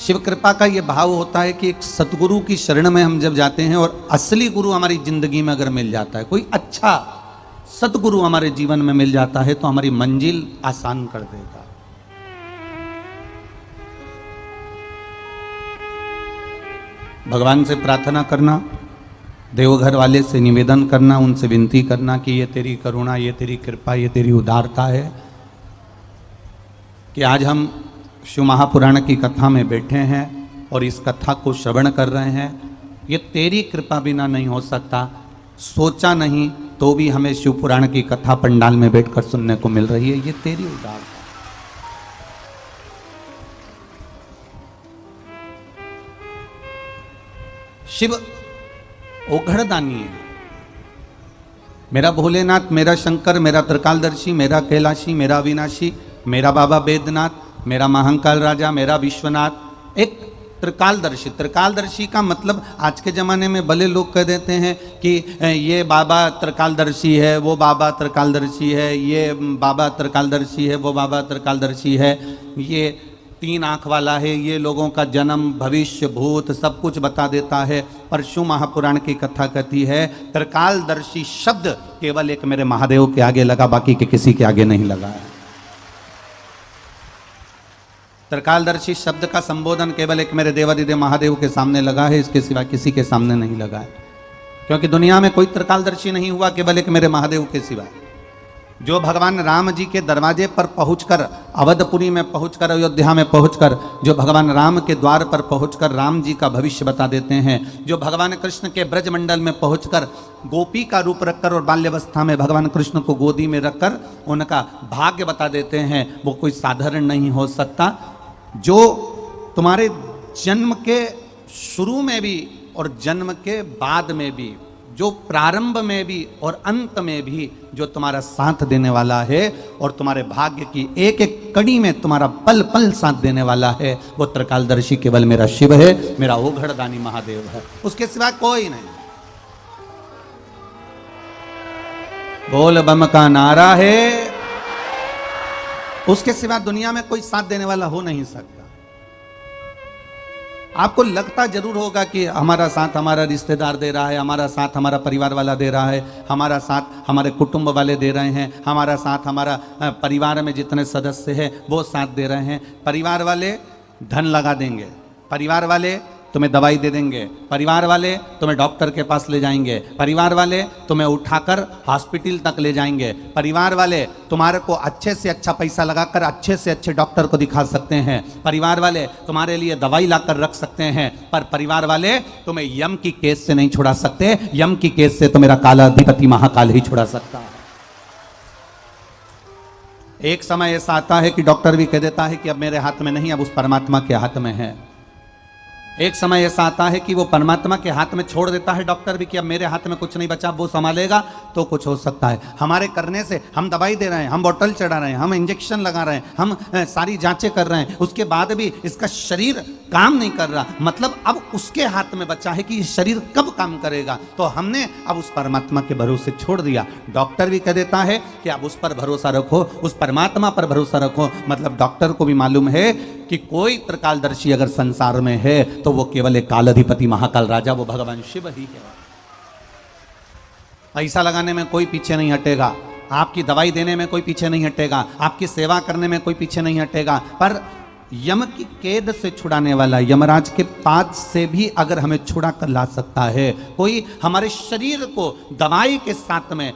शिव कृपा का ये भाव होता है कि एक सतगुरु की शरण में हम जब जाते हैं और असली गुरु हमारी जिंदगी में अगर मिल जाता है, कोई अच्छा सतगुरु हमारे जीवन में मिल जाता है तो हमारी मंजिल आसान कर देता है। भगवान से प्रार्थना करना, देवघर वाले से निवेदन करना, उनसे विनती करना कि ये तेरी करुणा, ये तेरी कृपा, ये तेरी उदारता है कि आज हम शिव महापुराण की कथा में बैठे हैं और इस कथा को श्रवण कर रहे हैं। ये तेरी कृपा बिना नहीं हो सकता। सोचा नहीं तो भी हमें शिव पुराण की कथा पंडाल में बैठकर सुनने को मिल रही है। ये तेरी उदारता। शिव ओघड़दानी है। मेरा भोलेनाथ, मेरा शंकर, मेरा त्रिकालदर्शी, मेरा कैलाशी, मेरा अविनाशी, मेरा बाबा बैद्यनाथ, मेरा महाकाल राजा, मेरा विश्वनाथ। एक त्रिकालदर्शी। त्रिकालदर्शी का मतलब आज के ज़माने में भले लोग कह देते हैं कि ये बाबा त्रिकालदर्शी है, वो बाबा त्रिकालदर्शी है, ये बाबा त्रिकालदर्शी है, वो बाबा त्रिकालदर्शी है, ये 3 आँख वाला है, ये लोगों का जन्म, भविष्य, भूत सब कुछ बता देता है। पर शिव महापुराण की कथा कहती है त्रिकालदर्शी शब्द केवल एक मेरे महादेव के आगे लगा, बाकी के किसी के आगे नहीं लगा है। त्रिकालदर्शी शब्द का संबोधन केवल एक मेरे देवादिदेव महादेव के सामने लगा है, इसके सिवा किसी के सामने नहीं लगा है। क्योंकि दुनिया में कोई त्रिकालदर्शी नहीं हुआ केवल एक मेरे महादेव के सिवा। जो भगवान राम जी के दरवाजे पर पहुंचकर, अवधपुरी में पहुंचकर, अयोध्या में पहुंचकर, जो भगवान राम के द्वार पर पहुंचकर राम जी का भविष्य बता देते हैं, जो भगवान कृष्ण के ब्रजमंडल में पहुंचकर गोपी का रूप रखकर और बाल्यावस्था में भगवान कृष्ण को गोदी में रखकर उनका भाग्य बता देते हैं, वो कोई साधारण नहीं हो सकता। जो तुम्हारे जन्म के शुरू में भी और जन्म के बाद में भी, जो प्रारंभ में भी और अंत में भी जो तुम्हारा साथ देने वाला है और तुम्हारे भाग्य की एक एक कड़ी में तुम्हारा पल पल साथ देने वाला है, वो त्रिकालदर्शी केवल मेरा शिव है, मेरा ओघड़दानी महादेव है। उसके सिवा कोई नहीं। बोल बम का नारा है, उसके सिवा दुनिया में कोई साथ देने वाला हो नहीं सकता। आपको लगता जरूर होगा कि हमारा साथ हमारा रिश्तेदार दे रहा है, हमारा साथ हमारा परिवार वाला दे रहा है, हमारा साथ हमारे कुटुंब वाले दे रहे हैं, हमारा साथ हमारा परिवार में जितने सदस्य हैं वो साथ दे रहे हैं। परिवार वाले धन लगा देंगे, परिवार वाले तुम्हें दवाई दे देंगे, परिवार वाले तुम्हें डॉक्टर के पास ले जाएंगे, परिवार वाले तुम्हें उठाकर हॉस्पिटल तक ले जाएंगे, परिवार वाले तुम्हारे को अच्छे से अच्छा पैसा लगाकर अच्छे से अच्छे डॉक्टर को दिखा सकते हैं, परिवार वाले तुम्हारे लिए दवाई लाकर रख सकते हैं। पर परिवार वाले तुम्हें यम की केस से नहीं छुड़ा सकते। यम की केस से तो मेरा काला अधिपति महाकाल ही छुड़ा सकता है। एक समय ऐसा आता है कि डॉक्टर भी कह देता है कि अब मेरे हाथ में नहीं, अब उस परमात्मा के हाथ में है। एक समय ऐसा आता है कि वो परमात्मा के हाथ में छोड़ देता है डॉक्टर भी कि अब मेरे हाथ में कुछ नहीं बचा, वो संभालेगा तो कुछ हो सकता है। हमारे करने से हम दवाई दे रहे हैं, हम बोतल चढ़ा रहे हैं, हम इंजेक्शन लगा रहे हैं, हम सारी जांचें कर रहे हैं, उसके बाद भी इसका शरीर काम नहीं कर रहा, मतलब अब उसके हाथ में बचा है कि ये शरीर कब काम करेगा। तो हमने अब उस परमात्मा के भरोसे छोड़ दिया। डॉक्टर भी कह देता है कि अब उस पर भरोसा रखो, उस परमात्मा पर भरोसा रखो। मतलब डॉक्टर को भी मालूम है कि कोई त्रिकालदर्शी अगर संसार में है तो वो केवल एक कालाधिपति महाकाल राजा, वो भगवान शिव ही है। पैसा लगाने में कोई पीछे नहीं हटेगा, आपकी दवाई देने में कोई पीछे नहीं हटेगा, आपकी सेवा करने में कोई पीछे नहीं हटेगा। पर यम की कैद से छुड़ाने वाला, यमराज के पाद से भी अगर हमें छुड़ा कर ला सकता है, कोई हमारे शरीर को दवाई के साथ में,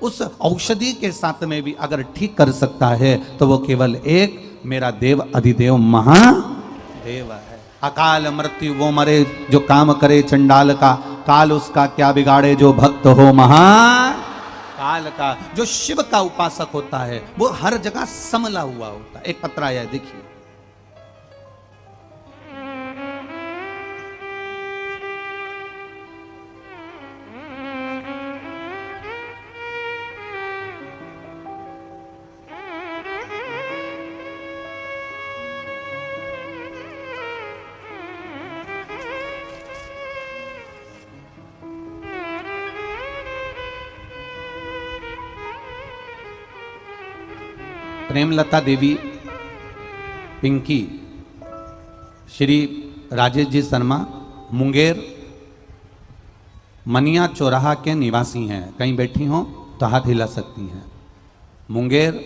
उस औषधि के साथ में भी अगर ठीक कर सकता है तो वो केवल एक मेरा देव अधिदेव महादेव है। अकाल मृत्यु वो मरे जो काम करे चंडाल का, काल उसका क्या बिगाड़े जो भक्त हो महाकाल का। जो शिव का उपासक होता है वो हर जगह संभला हुआ होता है। एक पत्र आया है, देखिए। प्रेमलता देवी, पिंकी, श्री राजेश जी शर्मा मुंगेर मनिया चौराहा के निवासी हैं। कहीं बैठी हों तो हाथ हिला सकती हैं। मुंगेर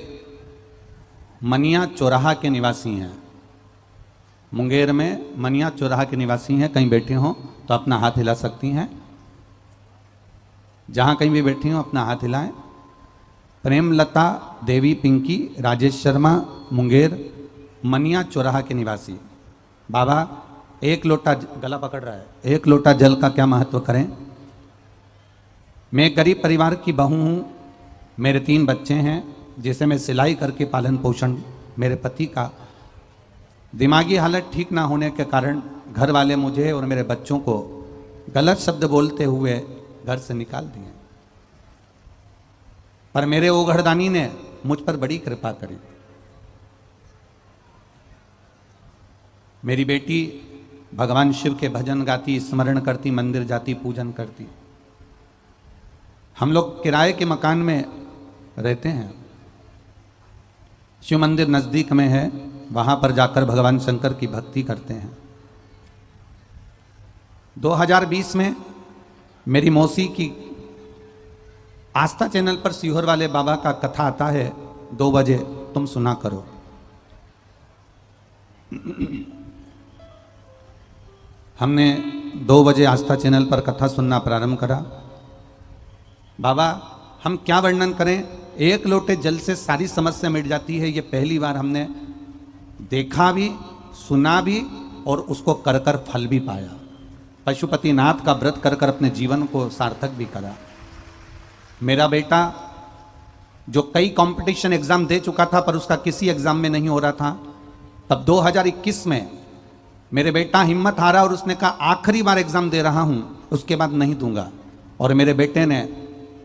मनिया चौराहा के निवासी हैं। मुंगेर में मनिया चौराहा के निवासी हैं। कहीं बैठी हों तो अपना हाथ हिला सकती हैं। जहाँ कहीं भी बैठी हों अपना हाथ हिलाएं। प्रेमलता देवी पिंकी राजेश शर्मा मुंगेर मनिया चौराहा के निवासी। बाबा एक लोटा, गला पकड़ रहा है, एक लोटा जल का क्या महत्व करें। मैं गरीब परिवार की बहू हूँ। मेरे 3 बच्चे हैं जिसे मैं सिलाई करके पालन पोषण, मेरे पति का दिमागी हालत ठीक ना होने के कारण घर वाले मुझे और मेरे बच्चों को गलत शब्द बोलते हुए घर से निकाल दिए। पर मेरे ओघड़दानी ने मुझ पर बड़ी कृपा करी। मेरी बेटी भगवान शिव के भजन गाती, स्मरण करती, मंदिर जाती, पूजन करती। हम लोग किराए के मकान में रहते हैं। शिव मंदिर नजदीक में है, वहां पर जाकर भगवान शंकर की भक्ति करते हैं। 2020 में मेरी मौसी की आस्था चैनल पर सीहोर वाले बाबा का कथा आता है 2 बजे, तुम सुना करो। हमने 2 बजे आस्था चैनल पर कथा सुनना प्रारंभ करा। बाबा हम क्या वर्णन करें, 1 लोटे जल से सारी समस्या मिट जाती है। ये पहली बार हमने देखा भी, सुना भी और उसको कर कर फल भी पाया। पशुपतिनाथ का व्रत कर कर अपने जीवन को सार्थक भी करा। मेरा बेटा जो कई कंपटीशन एग्जाम दे चुका था पर उसका किसी एग्जाम में नहीं हो रहा था, तब 2021 में मेरे बेटा हिम्मत हारा और उसने कहा आखिरी बार एग्जाम दे रहा हूं, उसके बाद नहीं दूंगा। और मेरे बेटे ने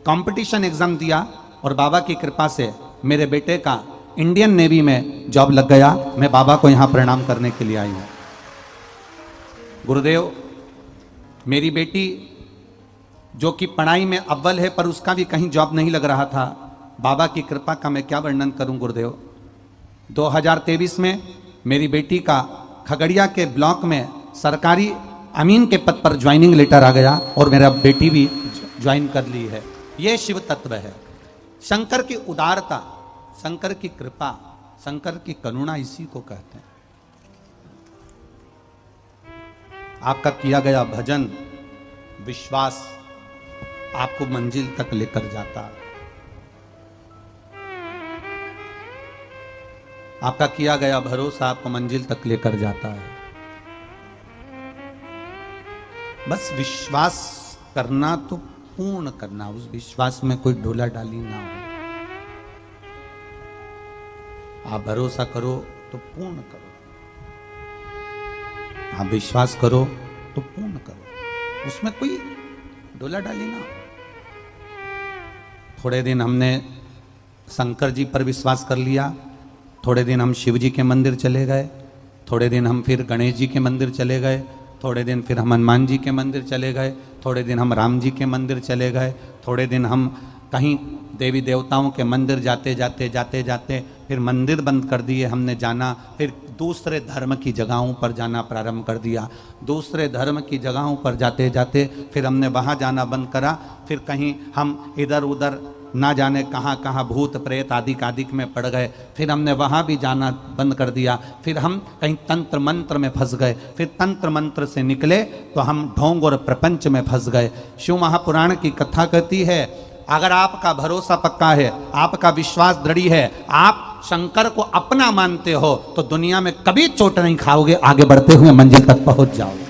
कंपटीशन एग्जाम दिया और बाबा की कृपा से मेरे बेटे का इंडियन नेवी में जॉब लग गया। मैं बाबा को यहां प्रणाम करने के लिए आई हूं। गुरुदेव, मेरी बेटी जो कि पढ़ाई में अव्वल है पर उसका भी कहीं जॉब नहीं लग रहा था। बाबा की कृपा का मैं क्या वर्णन करूं गुरुदेव। 2023 में मेरी बेटी का खगड़िया के ब्लॉक में सरकारी अमीन के पद पर ज्वाइनिंग लेटर आ गया और मेरा बेटी भी ज्वाइन कर ली है। यह शिव तत्व है। शंकर की उदारता, शंकर की कृपा, शंकर की करुणा, इसी को कहते हैं। आपका किया गया भजन, विश्वास आपको मंजिल तक लेकर जाता। आपका किया गया भरोसा आपको मंजिल तक लेकर जाता है। बस विश्वास करना तो पूर्ण करना, उस विश्वास में कोई ढोला डाली ना हो। आप भरोसा करो तो पूर्ण करो, आप विश्वास करो तो पूर्ण करो, उसमें कोई ढोला डाली ना हो। थोड़े दिन हमने शंकर जी पर विश्वास कर लिया, थोड़े दिन हम शिव जी के मंदिर चले गए, थोड़े दिन हम फिर गणेश जी के मंदिर चले गए, थोड़े दिन फिर हम हनुमान जी के मंदिर चले गए, थोड़े दिन हम राम जी के मंदिर चले गए, थोड़े दिन हम कहीं देवी देवताओं के मंदिर जाते जाते जाते जाते फिर मंदिर बंद कर दिए हमने जाना। फिर दूसरे धर्म की जगहों पर जाना प्रारंभ कर दिया। दूसरे धर्म की जगहों पर जाते जाते फिर हमने वहाँ जाना बंद करा। फिर कहीं हम इधर उधर ना जाने कहाँ कहाँ भूत प्रेत आदिक में पड़ गए, फिर हमने वहाँ भी जाना बंद कर दिया। फिर हम कहीं तंत्र मंत्र में फंस गए, फिर तंत्र मंत्र से निकले तो हम ढोंग और प्रपंच में फंस गए। शिव महापुराण की कथा कहती है, अगर आपका भरोसा पक्का है, आपका विश्वास दृढ़ है, आप शंकर को अपना मानते हो तो दुनिया में कभी चोट नहीं खाओगे, आगे बढ़ते हुए मंजिल तक पहुंच जाओगे।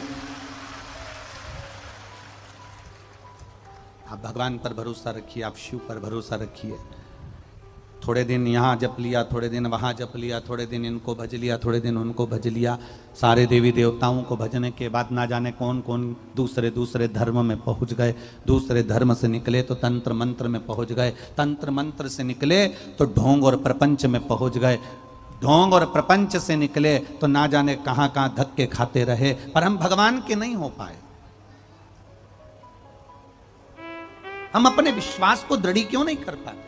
आप भगवान पर भरोसा रखिए, आप शिव पर भरोसा रखिए। थोड़े दिन यहाँ जप लिया, थोड़े दिन वहाँ जप लिया, थोड़े दिन इनको भज लिया, थोड़े दिन उनको भज लिया। सारे देवी देवताओं को भजने के बाद ना जाने कौन कौन दूसरे धर्म में पहुँच गए। दूसरे धर्म से निकले तो तंत्र मंत्र में पहुँच गए, तंत्र मंत्र से निकले तो ढोंग और प्रपंच में पहुँच गए, ढोंग और प्रपंच से निकले तो ना जाने कहाँ कहाँ धक्के खाते रहे, पर हम भगवान के नहीं हो पाए। हम अपने विश्वास को दृढ़ क्यों नहीं कर पाते?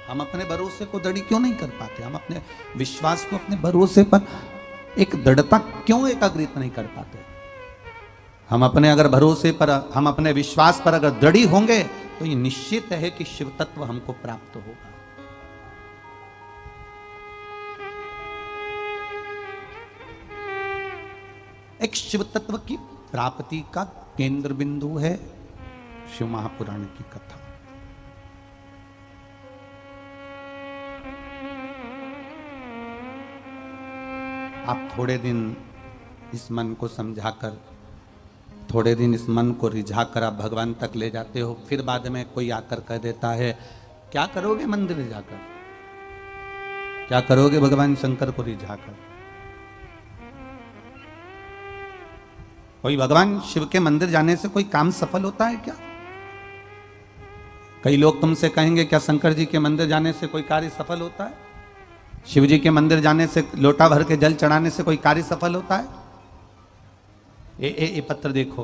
हम अपने भरोसे को दृढ़ क्यों नहीं कर पाते? हम अपने विश्वास को, अपने भरोसे पर एक दृढ़ता क्यों एकाग्रित नहीं कर पाते? हम अपने अगर भरोसे पर, हम अपने विश्वास पर अगर दृढ़ी होंगे तो ये निश्चित है कि शिव तत्व हमको प्राप्त होगा। एक शिव तत्व की प्राप्ति का केंद्र बिंदु है शिव महापुराण की कथा। आप थोड़े दिन इस मन को समझाकर, थोड़े दिन इस मन को रिझाकर आप भगवान तक ले जाते हो, फिर बाद में कोई आकर कह देता है क्या करोगे मंदिर जाकर, क्या करोगे भगवान शंकर को रिझाकर? कोई भगवान शिव के मंदिर जाने से कोई काम सफल होता है क्या? कई लोग तुमसे कहेंगे क्या शंकर जी के मंदिर जाने से कोई कार्य सफल होता है? शिव जी के मंदिर जाने से, लोटा भर के जल चढ़ाने से कोई कार्य सफल होता है? ये पत्र देखो,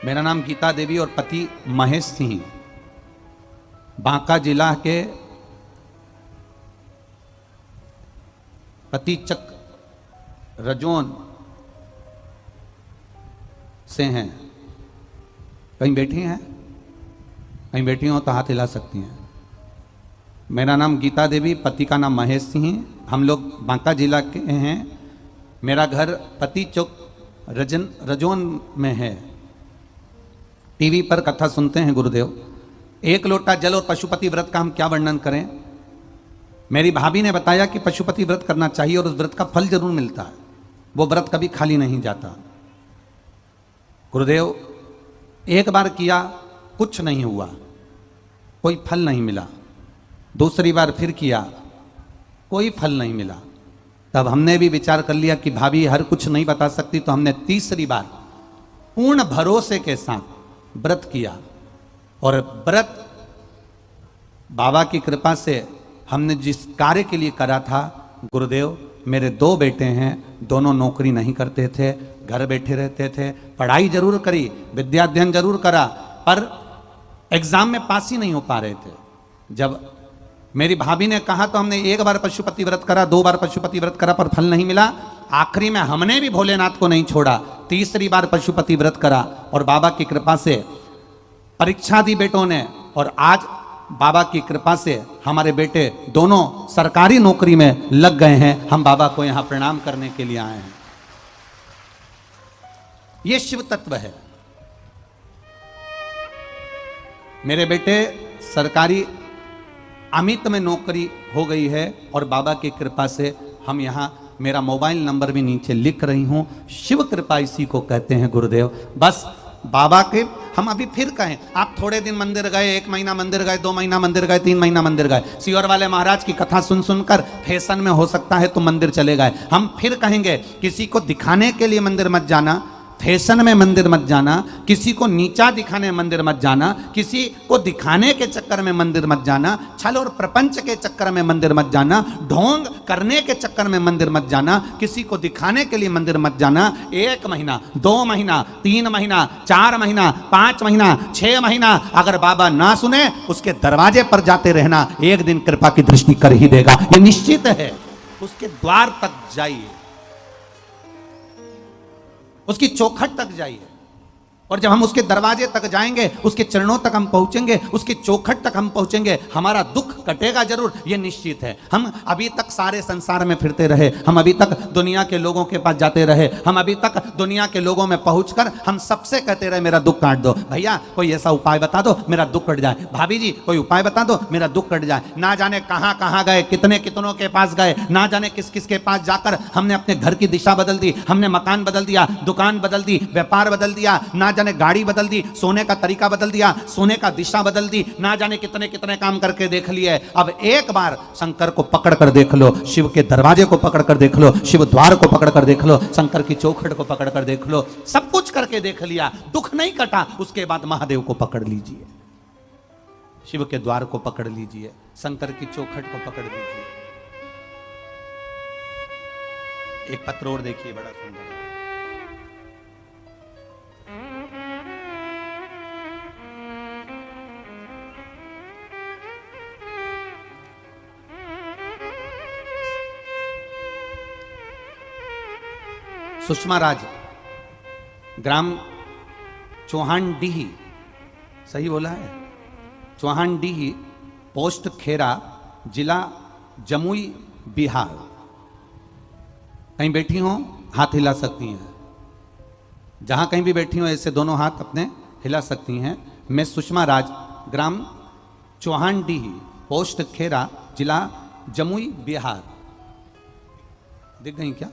मेरा नाम गीता देवी और पति महेश सिंह, बांका जिला के पतिचक रजोन से हैं। कहीं बैठी हैं? कहीं बैठी हो तो हाथ हिला सकती हैं। मेरा नाम गीता देवी, पति का नाम महेश सिंह, हम लोग बांका जिला के हैं। मेरा घर पतिचक रजोन में है। टीवी पर कथा सुनते हैं गुरुदेव। एक लोटा जल और पशुपति व्रत का हम क्या वर्णन करें? मेरी भाभी ने बताया कि पशुपति व्रत करना चाहिए और उस व्रत का फल जरूर मिलता है, वो व्रत कभी खाली नहीं जाता। गुरुदेव, एक बार किया, कुछ नहीं हुआ, कोई फल नहीं मिला। दूसरी बार फिर किया, कोई फल नहीं मिला। तब हमने भी विचार कर लिया कि भाभी हर कुछ नहीं बता सकती, तो हमने तीसरी बार पूर्ण भरोसे के साथ व्रत किया। और व्रत बाबा की कृपा से हमने जिस कार्य के लिए करा था, गुरुदेव, मेरे 2 बेटे हैं, दोनों नौकरी नहीं करते थे, घर बैठे रहते थे। पढ़ाई जरूर करी, विद्याध्ययन जरूर करा, पर एग्जाम में पास ही नहीं हो पा रहे थे। जब मेरी भाभी ने कहा तो हमने 1 बार पशुपति व्रत करा, 2 बार पशुपति व्रत करा, पर फल नहीं मिला। आखिरी में हमने भी भोलेनाथ को नहीं छोड़ा, तीसरी बार पशुपति व्रत करा और बाबा की कृपा से परीक्षा दी बेटों ने। और आज बाबा की कृपा से हमारे बेटे दोनों सरकारी नौकरी में लग गए हैं। हम बाबा को यहां प्रणाम करने के लिए आए हैं। ये शिव तत्व है। मेरे बेटे सरकारी अमित में नौकरी हो गई है और बाबा की कृपा से हम यहां, मेरा मोबाइल नंबर भी नीचे लिख रही हूं। शिव कृपा इसी को कहते हैं गुरुदेव। बस बाबा के हम अभी फिर कहें, आप थोड़े दिन मंदिर गए, 1 महीना मंदिर गए, 2 महीना मंदिर गए, 3 महीना मंदिर गए, सियोर वाले महाराज की कथा सुन सुनकर फैशन में हो सकता है तो मंदिर चले गए। हम फिर कहेंगे, किसी को दिखाने के लिए मंदिर मत जाना, फैशन में मंदिर मत जाना, किसी को नीचा दिखाने मंदिर मत जाना, किसी को दिखाने के चक्कर में मंदिर मत जाना, छल और प्रपंच के चक्कर में मंदिर मत जाना, ढोंग करने के चक्कर में मंदिर मत जाना, किसी को दिखाने के लिए मंदिर मत जाना। 1 महीना, 2 महीना, 3 महीना, 4 महीना, 5 महीना, 6 महीना अगर बाबा ना सुने, उसके दरवाजे पर जाते रहना, एक दिन कृपा की दृष्टि कर ही देगा, ये निश्चित है। उसके द्वार तक जाइए, उसकी चौखट तक जाइए, और जब हम उसके दरवाजे तक जाएंगे, उसके चरणों तक हम पहुंचेंगे, उसकी चौखट तक हम पहुंचेंगे, हमारा दुख कटेगा जरूर, ये निश्चित है। हम अभी तक सारे संसार में फिरते रहे, हम अभी तक दुनिया के लोगों के पास जाते रहे, हम अभी तक दुनिया के लोगों में पहुंचकर हम सबसे कहते रहे मेरा दुख काट दो, भैया कोई ऐसा उपाय बता दो मेरा दुख कट जाए, भाभी जी कोई उपाय बता दो मेरा दुख कट जाए। ना जाने कहां कहां गए, कितने कितनों के पास गए, ना जाने किस किस के पास जाकर हमने अपने घर की दिशा बदल दी, हमने मकान बदल दिया, दुकान बदल दी, व्यापार बदल दिया, ना जाने गाड़ी बदल दी, सोने का तरीका बदल दिया, सोने का दिशा बदल दी, ना जाने कितने कितने काम करके देख लिए। अब एक बार शंकर को पकड़ कर देख लो, शिव के दरवाजे को पकड़ कर देख लो, शिव द्वार को पकड़ कर देख लो, शंकर की चौखट को पकड़ कर देख लो। सब कुछ करके देख लिया, दुख नहीं कटा, उसके बाद महादेव को पकड़ लीजिए, शिव के द्वार को पकड़ लीजिए, शंकर की चौखट को पकड़ लीजिए। एक पत्र और देखिए, बड़ा सुंदर। सुषमा राज, ग्राम चौहानडीही, सही बोला है, चौहानडीही, पोस्ट खेरा, जिला जमुई, बिहार। कहीं बैठी हो हाथ हिला सकती हैं, जहां कहीं भी बैठी हो ऐसे दोनों हाथ अपने हिला सकती हैं। मैं सुषमा राज, ग्राम चौहानडीही, पोस्ट खेरा, जिला जमुई, बिहार। दिख गई क्या?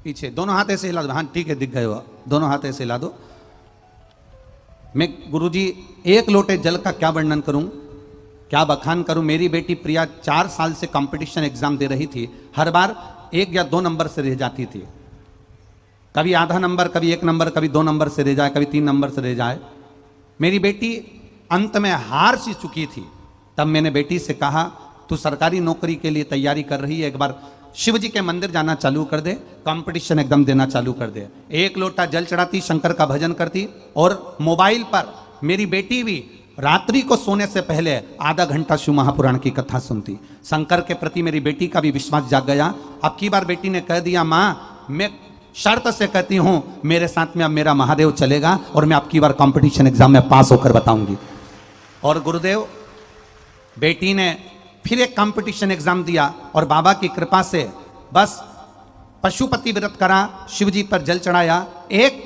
पीछे दोनों हाथ ऐसे हिला दो। हाँ ठीक है, दिख गए हो, दोनों हाथ ऐसे हिला दो। मैं गुरुजी एक लोटे जल का क्या वर्णन करूं, क्या बखान करूं। मेरी बेटी प्रिया 4 साल से कंपटीशन एग्जाम दे रही थी, हर बार 1 या 2 नंबर से रह जाती थी, कभी आधा नंबर, कभी 1 नंबर, कभी 2 नंबर से रह जाए, कभी 3 नंबर से रह जाए। मेरी बेटी अंत में हार सी चुकी थी। तब मैंने बेटी से कहा, तू सरकारी नौकरी के लिए तैयारी कर रही है, एक बार शिव जी के मंदिर जाना चालू कर दे, कंपटीशन एकदम देना चालू कर दे। 1 लोटा जल चढ़ाती, शंकर का भजन करती, और मोबाइल पर मेरी बेटी भी रात्रि को सोने से पहले आधा घंटा शिव महापुराण की कथा सुनती। शंकर के प्रति मेरी बेटी का भी विश्वास जाग गया। अब की बार बेटी ने कह दिया, माँ मैं शर्त से कहती हूं मेरे साथ में अब मेरा महादेव चलेगा और मैं आपकी बार कंपटीशन एग्जाम में पास होकर बताऊंगी। और गुरुदेव, बेटी ने फिर एक कंपटीशन एग्जाम दिया और बाबा की कृपा से बस पशुपति व्रत करा, शिव जी पर जल चढ़ाया, एक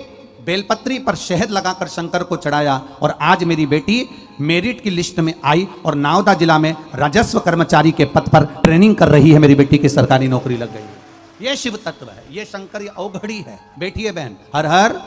बेलपत्री पर शहद लगाकर शंकर को चढ़ाया, और आज मेरी बेटी मेरिट की लिस्ट में आई और नावदा जिला में राजस्व कर्मचारी के पद पर ट्रेनिंग कर रही है। मेरी बेटी की सरकारी नौकरी लग गई है। ये शिव तत्व है, ये शंकर, ये अवघड़ी है। बैठिए बहन, हर हर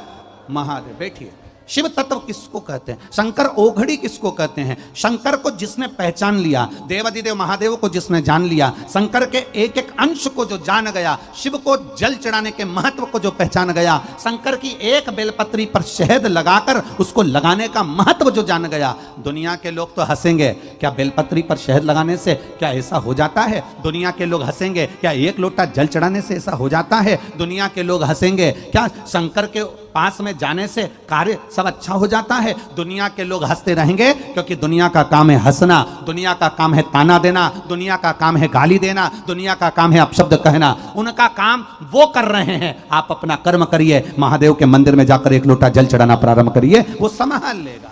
महादेव, बैठिए। शिव तत्व किसको कहते हैं? शंकर ओघड़ी किसको कहते हैं? शंकर को जिसने पहचान लिया, देवादिदेव महादेव को जिसने जान लिया, शंकर के एक एक अंश को जो जान गया, शिव को जल चढ़ाने के महत्व को जो पहचान गया, शंकर की एक बेलपत्री पर शहद लगाकर उसको लगाने का महत्व जो जान गया। दुनिया के लोग तो हंसेंगे, क्या बेलपत्री पर शहद लगाने से क्या ऐसा हो जाता है? दुनिया के लोग हंसेंगे, क्या 1 लोटा जल चढ़ाने से ऐसा हो जाता है? दुनिया के लोग हंसेंगे, क्या शंकर के पास में जाने से कार्य सब अच्छा हो जाता है? दुनिया के लोग हंसते रहेंगे, क्योंकि दुनिया का काम है हंसना, दुनिया का काम है ताना देना, दुनिया का काम है गाली देना, दुनिया का काम है अपशब्द कहना। उनका काम वो कर रहे हैं, आप अपना कर्म करिए। महादेव के मंदिर में जाकर 1 लोटा जल चढ़ाना प्रारंभ करिए, वो संभाल लेगा।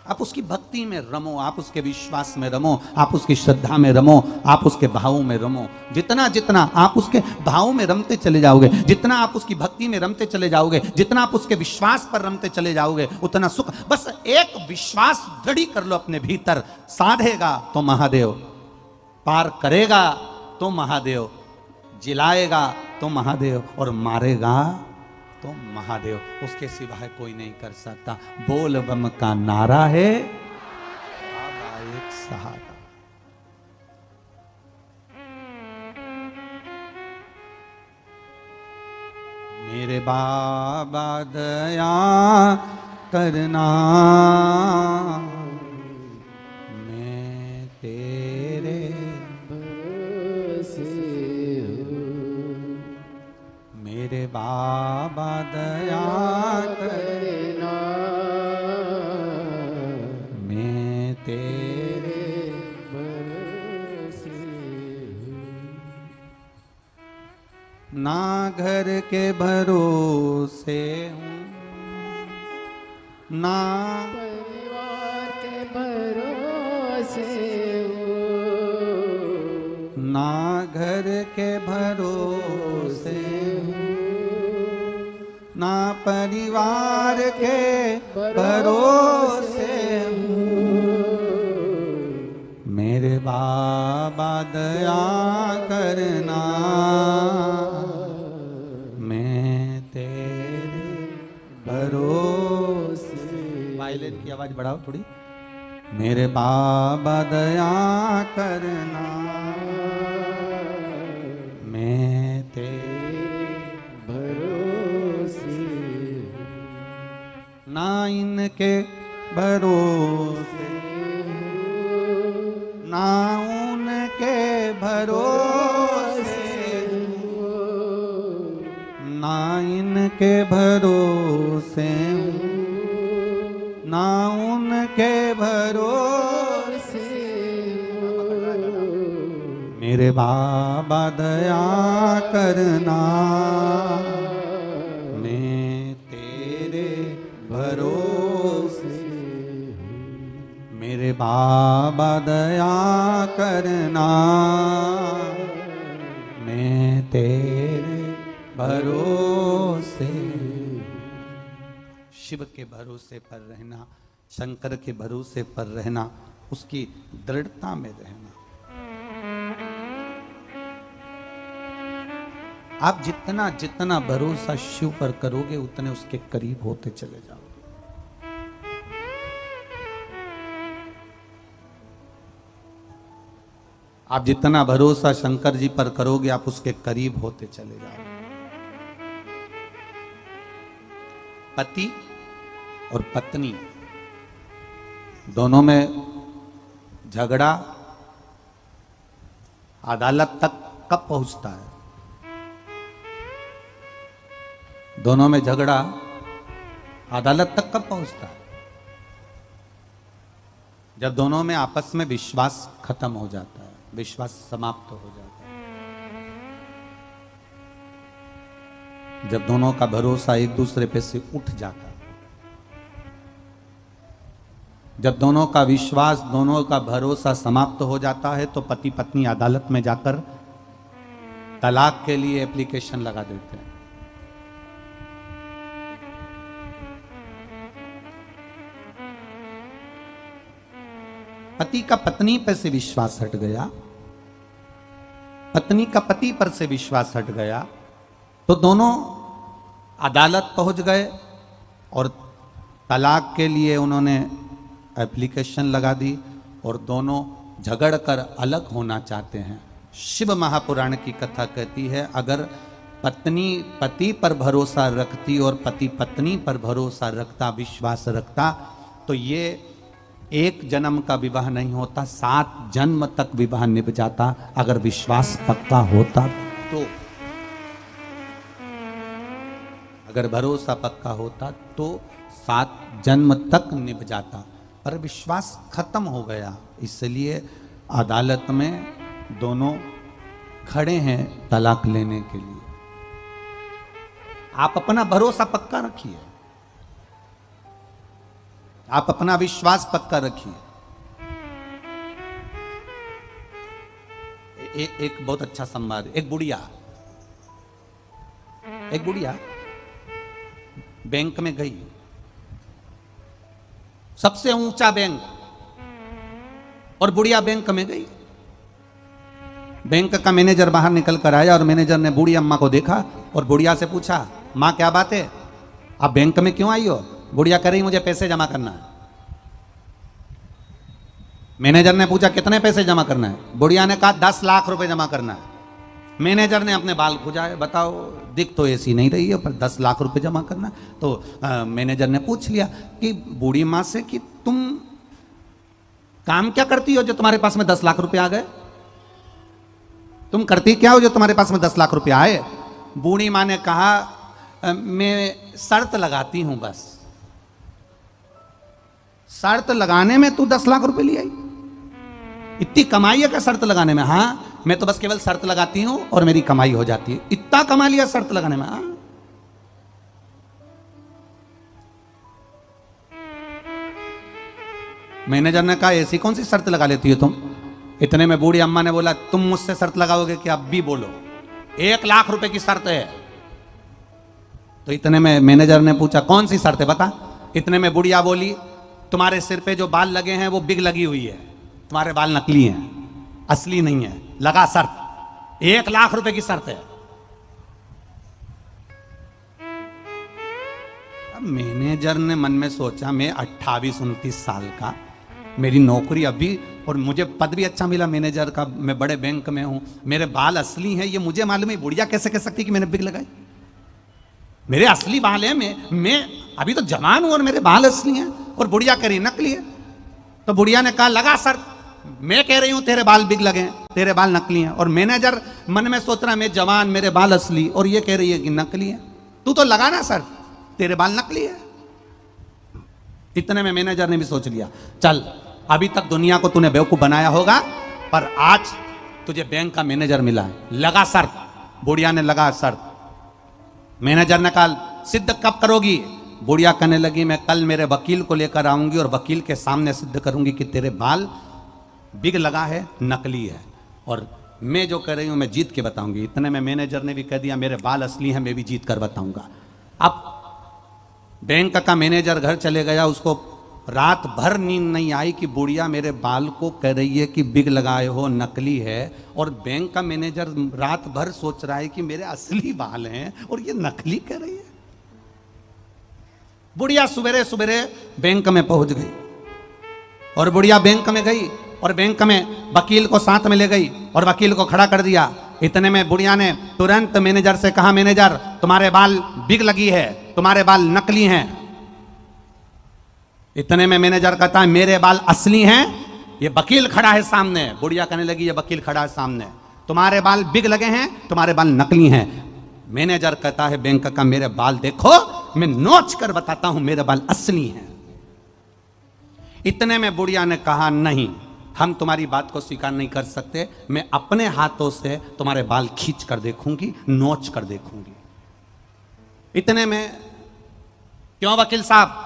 आप उसकी भक्ति में रमो, आप उसके विश्वास में रमो, आप उसकी श्रद्धा में रमो, आप उसके भावों में रमो। जितना जितना आप उसके भावों में रमते चले जाओगे, जितना आप उसकी भक्ति में रमते चले जाओगे, जितना आप उसके विश्वास पर रमते चले जाओगे, उतना सुख। बस एक विश्वास दृढ़ कर लो अपने भीतर, साधेगा तो महादेव, पार करेगा तो महादेव, जिलाएगा तो महादेव, और मारेगा तो महादेव। उसके सिवाय कोई नहीं कर सकता। बोल बम का नारा है, बाबा एक सहारा। मेरे बाबा दया करना, मैं तेरे मेरे बाबा दया करना, मैं तेरे भरोसे हूँ। ना घर के भरोसे हूँ, ना परिवार के भरोसे हूँ, ना घर के भरोसे हूँ, ना परिवार के भरोसे हूँ। मेरे बाबा दया करना, मैं तेरे भरोसे। वायलिन की आवाज बढ़ाओ थोड़ी। मेरे बाबा दया करना, मैं तेरे भरोसे, ना इनके भरोसे, ना उनके भरोसे, ना इनके भरोसे, ना उनके भरोसे। मेरे बाबा दया करना, मैं तेरे भरोसे, मेरे बाबा दया करना, मैं तेरे भरोसे। शिव के भरोसे पर रहना, शंकर के भरोसे पर रहना, उसकी दृढ़ता में रहना। आप जितना जितना भरोसा शिव पर करोगे उतने उसके करीब होते चले जाओगे। आप जितना भरोसा शंकर जी पर करोगे आप उसके करीब होते चले जाओगे। पति और पत्नी दोनों में झगड़ा अदालत तक कब पहुंचता है? दोनों में झगड़ा अदालत तक कब पहुंचता है? जब दोनों में आपस में विश्वास खत्म हो जाता है, विश्वास समाप्त हो जाता है, जब दोनों का भरोसा एक दूसरे पे से उठ जाता है, जब दोनों का विश्वास, दोनों का भरोसा समाप्त हो जाता है, तो पति पत्नी अदालत में जाकर तलाक के लिए एप्लीकेशन लगा देते हैं। पति का पत्नी पर से विश्वास हट गया, पत्नी का पति पर से विश्वास हट गया, तो दोनों अदालत पहुंच गए और तलाक के लिए उन्होंने एप्लीकेशन लगा दी और दोनों झगड़ कर अलग होना चाहते हैं। शिव महापुराण की कथा कहती है, अगर पत्नी पति पर भरोसा रखती और पति पत्नी पर भरोसा रखता, विश्वास रखता, तो ये एक जन्म का विवाह नहीं होता, 7 जन्म तक विवाह निभ जाता। अगर विश्वास पक्का होता तो, अगर भरोसा पक्का होता तो 7 जन्म तक निभ जाता, पर विश्वास खत्म हो गया, इसलिए अदालत में दोनों खड़े हैं तलाक लेने के लिए। आप अपना भरोसा पक्का रखिए, आप अपना विश्वास पक्का रखिए। एक बहुत अच्छा संवाद। एक बुढ़िया बैंक में गई, सबसे ऊंचा बैंक, और बुढ़िया बैंक में गई। बैंक का मैनेजर बाहर निकल कर आया और मैनेजर ने बूढ़ी अम्मा को देखा और बुढ़िया से पूछा, मां क्या बात है, आप बैंक में क्यों आई हो? बुढ़िया कह रही मुझे पैसे जमा करना है। मैनेजर ने पूछा कितने पैसे जमा करना है? बुढ़िया ने कहा 10 लाख रुपए जमा करना है। मैनेजर ने अपने बाल खुजाए, बताओ दिख तो ऐसी नहीं रही है पर 10 लाख रुपए जमा करना है। तो मैनेजर ने पूछ लिया कि बूढ़ी माँ से कि तुम काम क्या करती हो जो तुम्हारे पास में 10 लाख रुपए आ गए? तुम करती क्या हो जो तुम्हारे पास में 10 लाख रुपए आए? बूढ़ी माँ ने कहा मैं शर्त लगाती हूं बस। शर्त लगाने में तू 10 लाख रुपए ले आई? इतनी कमाई है क्या शर्त लगाने में? हाँ, मैं तो बस केवल शर्त लगाती हूं और मेरी कमाई हो जाती है। इतना कमा लिया शर्त लगाने में? हाँ। मैनेजर ने कहा ऐसी कौन सी शर्त लगा लेती हो तुम? इतने में बूढ़ी अम्मा ने बोला तुम मुझसे शर्त लगाओगे कि अब भी बोलो, 1 लाख रुपए की शर्त है। तो इतने में मैनेजर ने पूछा कौन सी शर्त है बता। इतने में बुढ़िया बोली तुम्हारे सिर पे जो बाल लगे हैं वो बिग लगी हुई है, तुम्हारे बाल नकली हैं, असली नहीं है, लगा शर्त, 1 लाख रुपए की शर्त है। अब मैनेजर ने मन में सोचा मैं 28-29 साल का, मेरी नौकरी अभी और मुझे पद भी अच्छा मिला मैनेजर का, मैं बड़े बैंक में हूं, मेरे बाल असली हैं, ये मुझे मालूम है, बुढ़िया कैसे कह सकती कि मैंने बिग लगाई? मेरे असली बाल हैं, मैं अभी तो जवान हूं और मेरे बाल असली हैं और बुढ़िया कह रही नकली है। तो बुढ़िया ने कहा लगा शर्त, मैं कह रही हूं तेरे बाल बिग लगे हैं, तेरे बाल नकली हैं, और मैनेजर मन में सोच रहा मैं जवान मेरे बाल असली, और ये कह रही है कि नकली है। तू तो लगा ना शर्त, तेरे बाल नकली है। इतने में मैनेजर ने भी सोच लिया चल अभी तक दुनिया को तूने बेवकूफ बनाया होगा, पर आज तुझे बैंक का मैनेजर मिला है, लगा शर्त। बुढ़िया ने लगा शर्त। मैनेजर ने कहा सिद्ध कब करोगी? बुढ़िया कहने लगी मैं कल मेरे वकील को लेकर आऊंगी और वकील के सामने सिद्ध करूंगी कि तेरे बाल बिग लगा है, नकली है, और मैं जो कह रही हूं मैं जीत के बताऊंगी। इतने में मैनेजर ने भी कह दिया मेरे बाल असली हैं, मैं भी जीत कर बताऊंगा। अब बैंक का मैनेजर घर चले गया, उसको रात भर नींद नहीं आई कि बुढ़िया मेरे बाल को कह रही है कि बिग लगाए हो, नकली है, और बैंक का मैनेजर रात भर सोच रहा है कि मेरे असली बाल हैं और ये नकली कह रही है। बुढ़िया सुबेरे सुबेरे बैंक में पहुंच गई और बुढ़िया बैंक में गई और बैंक में वकील को साथ में ले गई और वकील को खड़ा कर दिया। इतने में बुढ़िया ने तुरंत मैनेजर से कहा मैनेजर तुम्हारे बाल बिग लगी है, तुम्हारे बाल नकली हैं। इतने में मैनेजर कहता है मेरे बाल असली हैं, ये वकील खड़ा है सामने। बुढ़िया कहने लगी ये वकील खड़ा है सामने, तुम्हारे बाल बिग लगे हैं, तुम्हारे बाल नकली हैं। मैनेजर कहता है बैंक का मेरे बाल देखो, मैं नोच कर बताता हूं मेरे बाल असली हैं। इतने में बुढ़िया ने कहा नहीं, हम तुम्हारी बात को स्वीकार नहीं कर सकते, मैं अपने हाथों से तुम्हारे बाल खींच कर देखूंगी, नोच कर देखूंगी। इतने में क्यों वकील साहब,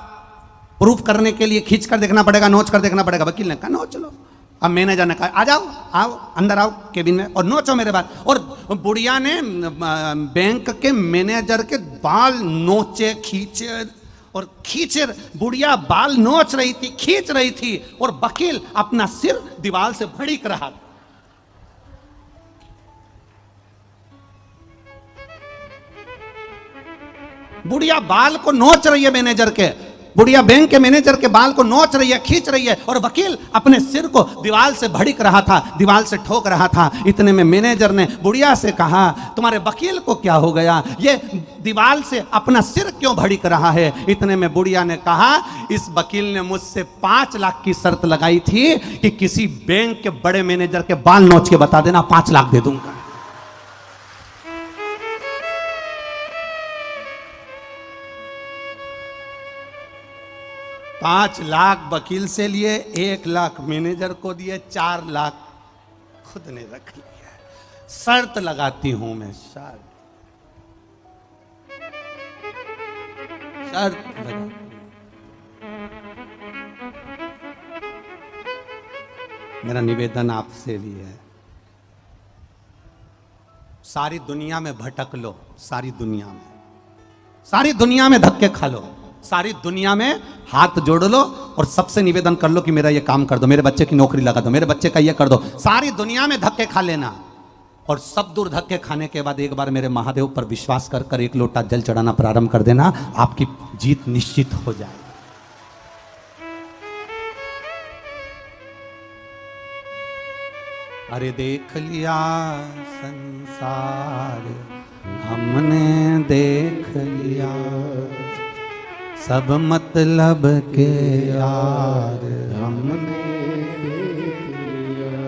प्रूफ करने के लिए खींच कर देखना पड़ेगा, नोच कर देखना पड़ेगा। वकील ने कहा नोच लो। अब मैनेजर ने कहा आ जाओ, आओ अंदर आओ केबिन में और नोचो मेरे बाल। और बुढ़िया ने बैंक के मैनेजर के बाल नोचे, खींचे और खींचे। बुढ़िया बाल नोच रही थी, खींच रही थी, और वकील अपना सिर दीवार से भड़क रहा था। बुढ़िया बाल को नोच रही है मैनेजर के, बुढ़िया बैंक के मैनेजर के बाल को नोच रही है, खींच रही है, और वकील अपने सिर को दीवार से भड़क रहा था, दीवार से ठोक रहा था। इतने में मैनेजर ने बुढ़िया से कहा तुम्हारे वकील को क्या हो गया, ये दीवार से अपना सिर क्यों भड़क रहा है? इतने में बुढ़िया ने कहा इस वकील ने मुझसे 5 लाख की शर्त लगाई थी कि किसी बैंक के बड़े मैनेजर के बाल नोच के बता देना, 5 लाख दे दूंगा। पांच लाख वकील से लिए, 1 लाख मैनेजर को दिए, 4 लाख खुद ने रख लिया। शर्त लगाती हूं मैं, शर्त लगाती हूं। मेरा निवेदन आपसे भी है, सारी दुनिया में भटक लो, सारी दुनिया में धक्के खा लो, सारी दुनिया में हाथ जोड़ लो और सबसे निवेदन कर लो कि मेरा ये काम कर दो, मेरे बच्चे की नौकरी लगा दो, मेरे बच्चे का ये कर दो। सारी दुनिया में धक्के खा लेना और सब दूर धक्के खाने के बाद एक बार मेरे महादेव पर विश्वास कर कर 1 लोटा जल चढ़ाना प्रारंभ कर देना, आपकी जीत निश्चित हो जाए। अरे देख लिया संसार हमने, देख लिया सब मतलब के यार हमने देख लिया।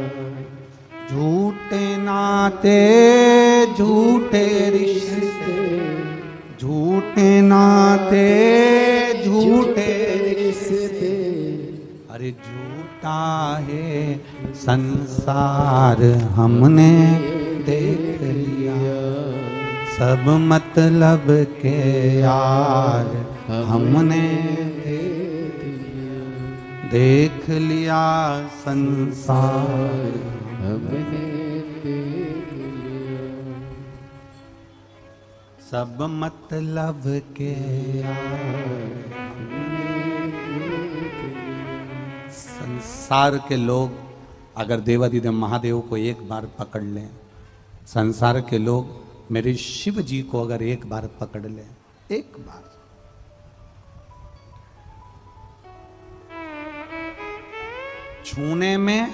झूठे नाते, झूठे रिश्ते, झूठे नाते, झूठे रिश्ते, अरे झूठा है संसार हमने देख लिया। सब मतलब के यार हमने देख लिया संसार हमने देख लिया। सब मतलब के यार। संसार के लोग अगर देवाधिदेव महादेव को एक बार पकड़ लें, संसार के लोग मेरे शिव जी को अगर एक बार पकड़ लें, एक बार, छूने में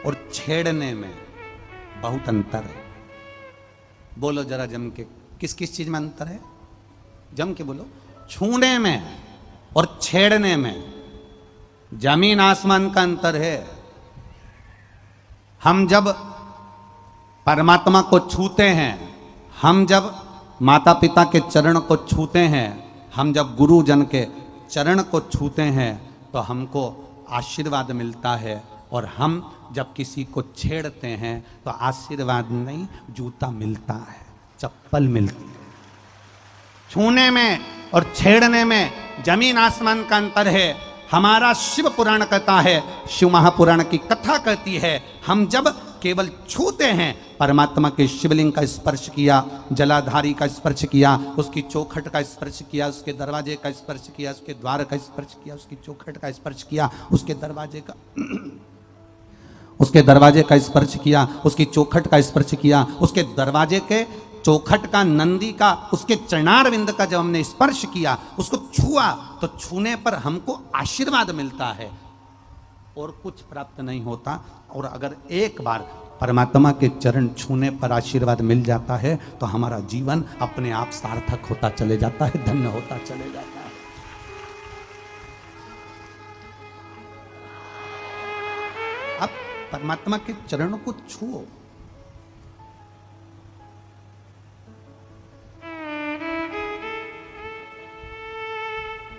और छेड़ने में बहुत अंतर है। बोलो जरा जम के, किस किस चीज में अंतर है? जम के बोलो। छूने में और छेड़ने में जमीन आसमान का अंतर है। हम जब परमात्मा को छूते हैं, हम जब माता पिता के चरण को छूते हैं, हम जब गुरुजन के चरण को छूते हैं, तो हमको आशीर्वाद मिलता है, और हम जब किसी को छेड़ते हैं तो आशीर्वाद नहीं, जूता मिलता है, चप्पल मिलती है। छूने में और छेड़ने में जमीन आसमान का अंतर है। हमारा शिव पुराण कहता है, शिव महापुराण की कथा कहती है, हम जब केवल छूते हैं, परमात्मा के शिवलिंग का स्पर्श किया, जलाधारी का स्पर्श किया, उसकी चौखट का स्पर्श किया, उसके दरवाजे का स्पर्श किया, उसके द्वार का स्पर्श किया, उसकी चौखट का स्पर्श किया, उसके दरवाजे का स्पर्श किया, उसकी चौखट का स्पर्श किया, उसके दरवाजे के चौखट का, नंदी का, उसके चरणारविंद का जब हमने स्पर्श किया, उसको छुआ, तो छूने पर हमको आशीर्वाद मिलता है और कुछ प्राप्त नहीं होता। और अगर एक बार परमात्मा के चरण छूने पर आशीर्वाद मिल जाता है तो हमारा जीवन अपने आप सार्थक होता चले जाता है, धन्य होता चले जाता है। अब परमात्मा के चरणों को छुओ,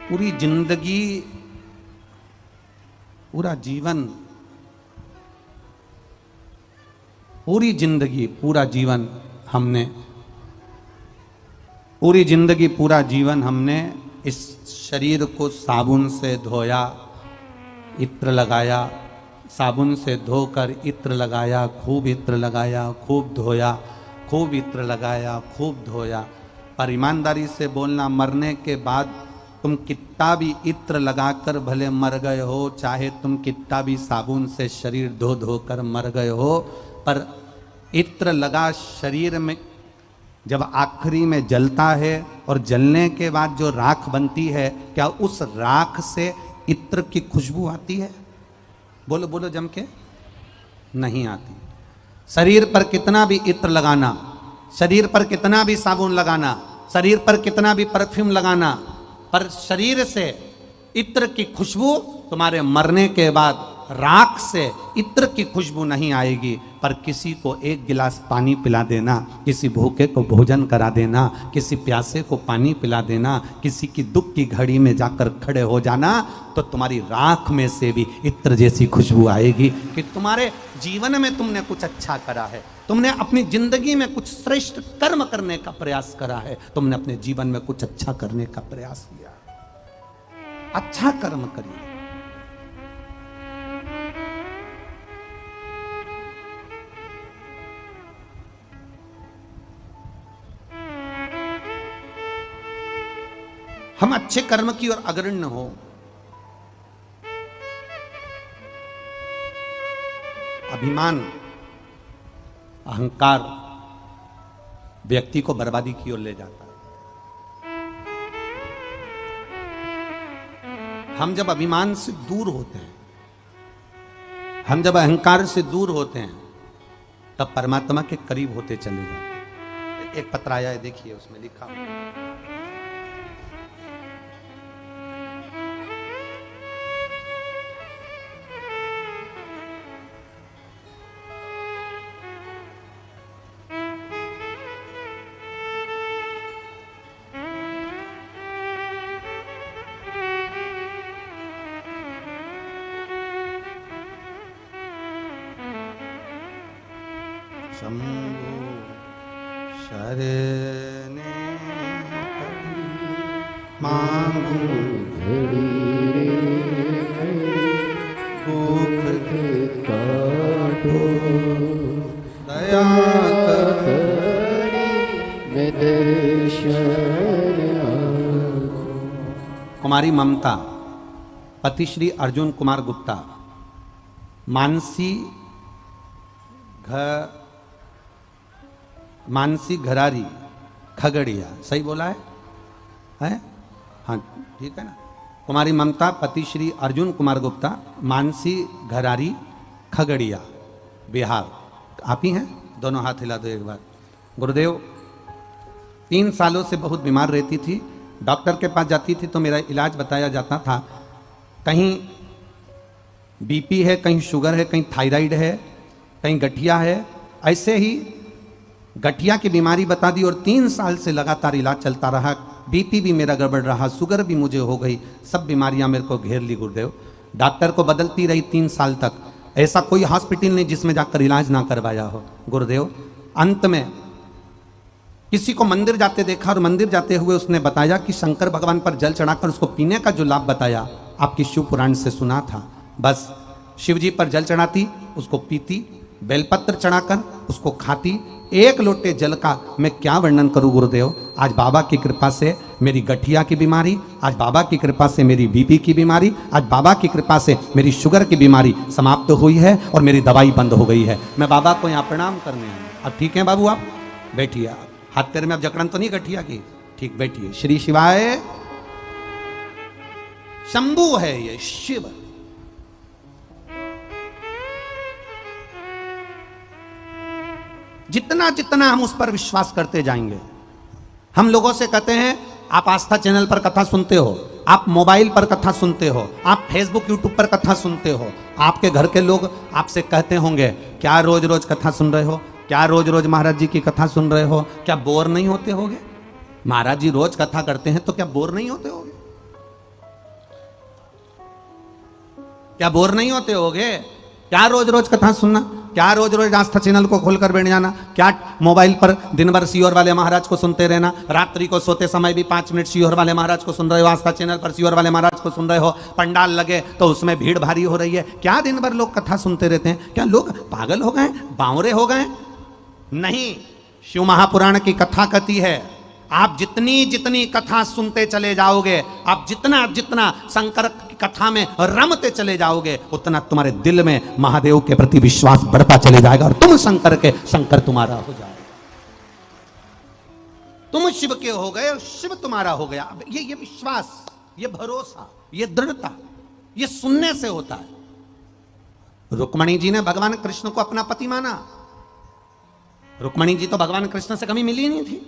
पूरी जिंदगी, पूरा जीवन, पूरी जिंदगी, पूरा जीवन हमने इस शरीर को साबुन से धोया, इत्र लगाया, साबुन से धोकर इत्र लगाया, खूब इत्र लगाया, खूब धोया, खूब इत्र लगाया, खूब धोया। पर ईमानदारी से बोलना, मरने के बाद तुम कितना भी इत्र लगाकर भले मर गए हो, चाहे तुम कितना भी साबुन से शरीर धो धोकर मर गए हो, पर इत्र लगा शरीर में जब आखिरी में जलता है और जलने के बाद जो राख बनती है, क्या उस राख से इत्र की खुशबू आती है? बोलो बोलो जम के, नहीं आती। शरीर पर कितना भी इत्र लगाना, शरीर पर कितना भी साबुन लगाना, शरीर पर कितना भी परफ्यूम लगाना, पर शरीर से इत्र की खुशबू तुम्हारे मरने के बाद राख से इत्र की खुशबू नहीं आएगी। पर किसी को एक गिलास पानी पिला देना, किसी भूखे को भोजन करा देना, किसी प्यासे को पानी पिला देना, किसी की दुख की घड़ी में जाकर खड़े हो जाना, तो तुम्हारी राख में से भी इत्र जैसी खुशबू आएगी कि तुम्हारे जीवन में तुमने कुछ अच्छा करा है, तुमने अपनी जिंदगी में कुछ श्रेष्ठ कर्म करने का प्रयास करा है, तुमने अपने जीवन में कुछ अच्छा करने का प्रयास किया। अच्छा कर्म करिए। हम अच्छे कर्म की ओर अग्रणी हो। अभिमान, अहंकार व्यक्ति को बर्बादी की ओर ले जाता है। हम जब अभिमान से दूर होते हैं, हम जब अहंकार से दूर होते हैं, तब परमात्मा के करीब होते चले जाते हैं। एक पत्र आया है, देखिए, उसमें लिखा शंभु शरणे मांगू घड़ी दुख काटो दया में दर्शन। कुमारी ममता, पति श्री अर्जुन कुमार गुप्ता, मानसी घरारी खगड़िया, सही बोला है? हाँ ठीक है ना। कुमारी ममता, पति श्री अर्जुन कुमार गुप्ता, मानसी घरारी खगड़िया, बिहार। आप ही हैं? दोनों हाथ हिला दो एक बार। गुरुदेव, 3 सालों से बहुत बीमार रहती थी। डॉक्टर के पास जाती थी तो मेरा इलाज बताया जाता था, कहीं बीपी है, कहीं शुगर है, कहीं थायराइड है, कहीं गठिया है। ऐसे ही गठिया की बीमारी बता दी और 3 साल से लगातार इलाज चलता रहा। बीपी भी मेरा गड़बड़ रहा, शुगर भी मुझे हो गई, सब बीमारियां मेरे को घेर ली। गुरुदेव, डॉक्टर को बदलती रही 3 साल तक। ऐसा कोई हॉस्पिटल नहीं जिसमें जाकर इलाज ना करवाया हो। गुरुदेव अंत में किसी को मंदिर जाते देखा और मंदिर जाते हुए उसने बताया कि शंकर भगवान पर जल चढ़ाकर उसको पीने का जो लाभ बताया आपकी शिव पुराण से सुना था। बस शिव जी पर जल चढ़ाती, उसको पीती, बेलपत्र चढ़ाकर उसको खाती। एक लोटे जल का मैं क्या वर्णन करूं गुरुदेव। आज बाबा की कृपा से मेरी गठिया की बीमारी, आज बाबा की कृपा से मेरी बीपी की बीमारी, आज बाबा की कृपा से मेरी शुगर की बीमारी समाप्त हुई है और मेरी दवाई बंद हो गई है। मैं बाबा को यहाँ प्रणाम करने आया। अब ठीक है बाबू, आप बैठिए। आप हाथ पैर में अब जकड़न तो नहीं गठिया की? ठीक, बैठिए। श्री शिवाय। शंभु है ये, शिव। जितना जितना हम उस पर विश्वास करते जाएंगे, हम लोगों से कहते हैं आप आस्था चैनल पर कथा सुनते हो, आप मोबाइल पर कथा सुनते हो, आप फेसबुक यूट्यूब पर कथा सुनते हो। आपके घर के लोग आपसे कहते होंगे क्या रोज रोज कथा सुन रहे हो, क्या रोज रोज महाराज जी की कथा सुन रहे हो, क्या बोर नहीं होते होगे? महाराज जी रोज कथा करते हैं तो क्या बोर नहीं होते होगे? क्या बोर नहीं होते होगे? क्या रोज रोज कथा सुनना, क्या रोज रोज आस्था चैनल को खोलकर बैठ जाना, क्या मोबाइल पर दिन भर सीहोर वाले महाराज को सुनते रहना, रात्रि को सोते समय भी 5 मिनट सीहोर वाले महाराज को सुन रहे हो, आस्था चैनल पर सीहोर वाले महाराज को सुन रहे हो, पंडाल लगे तो उसमें भीड़ भारी हो रही है। क्या दिन भर लोग कथा सुनते रहते हैं? क्या लोग पागल हो गए, बावरे हो गए? नहीं, शिव महापुराण की कथा कहती है आप जितनी जितनी कथा सुनते चले जाओगे, आप जितना जितना शंकर की कथा में रमते चले जाओगे, उतना तुम्हारे दिल में महादेव के प्रति विश्वास बढ़ता चले जाएगा और तुम शंकर के, शंकर तुम्हारा हो जाएगा। तुम शिव के हो गए और शिव तुम्हारा हो गया। अब ये विश्वास, ये भरोसा, ये दृढ़ता, ये सुनने से होता है। रुक्मणी जी ने भगवान कृष्ण को अपना पति माना। रुक्मणी जी तो भगवान कृष्ण से कभी मिली नहीं थी।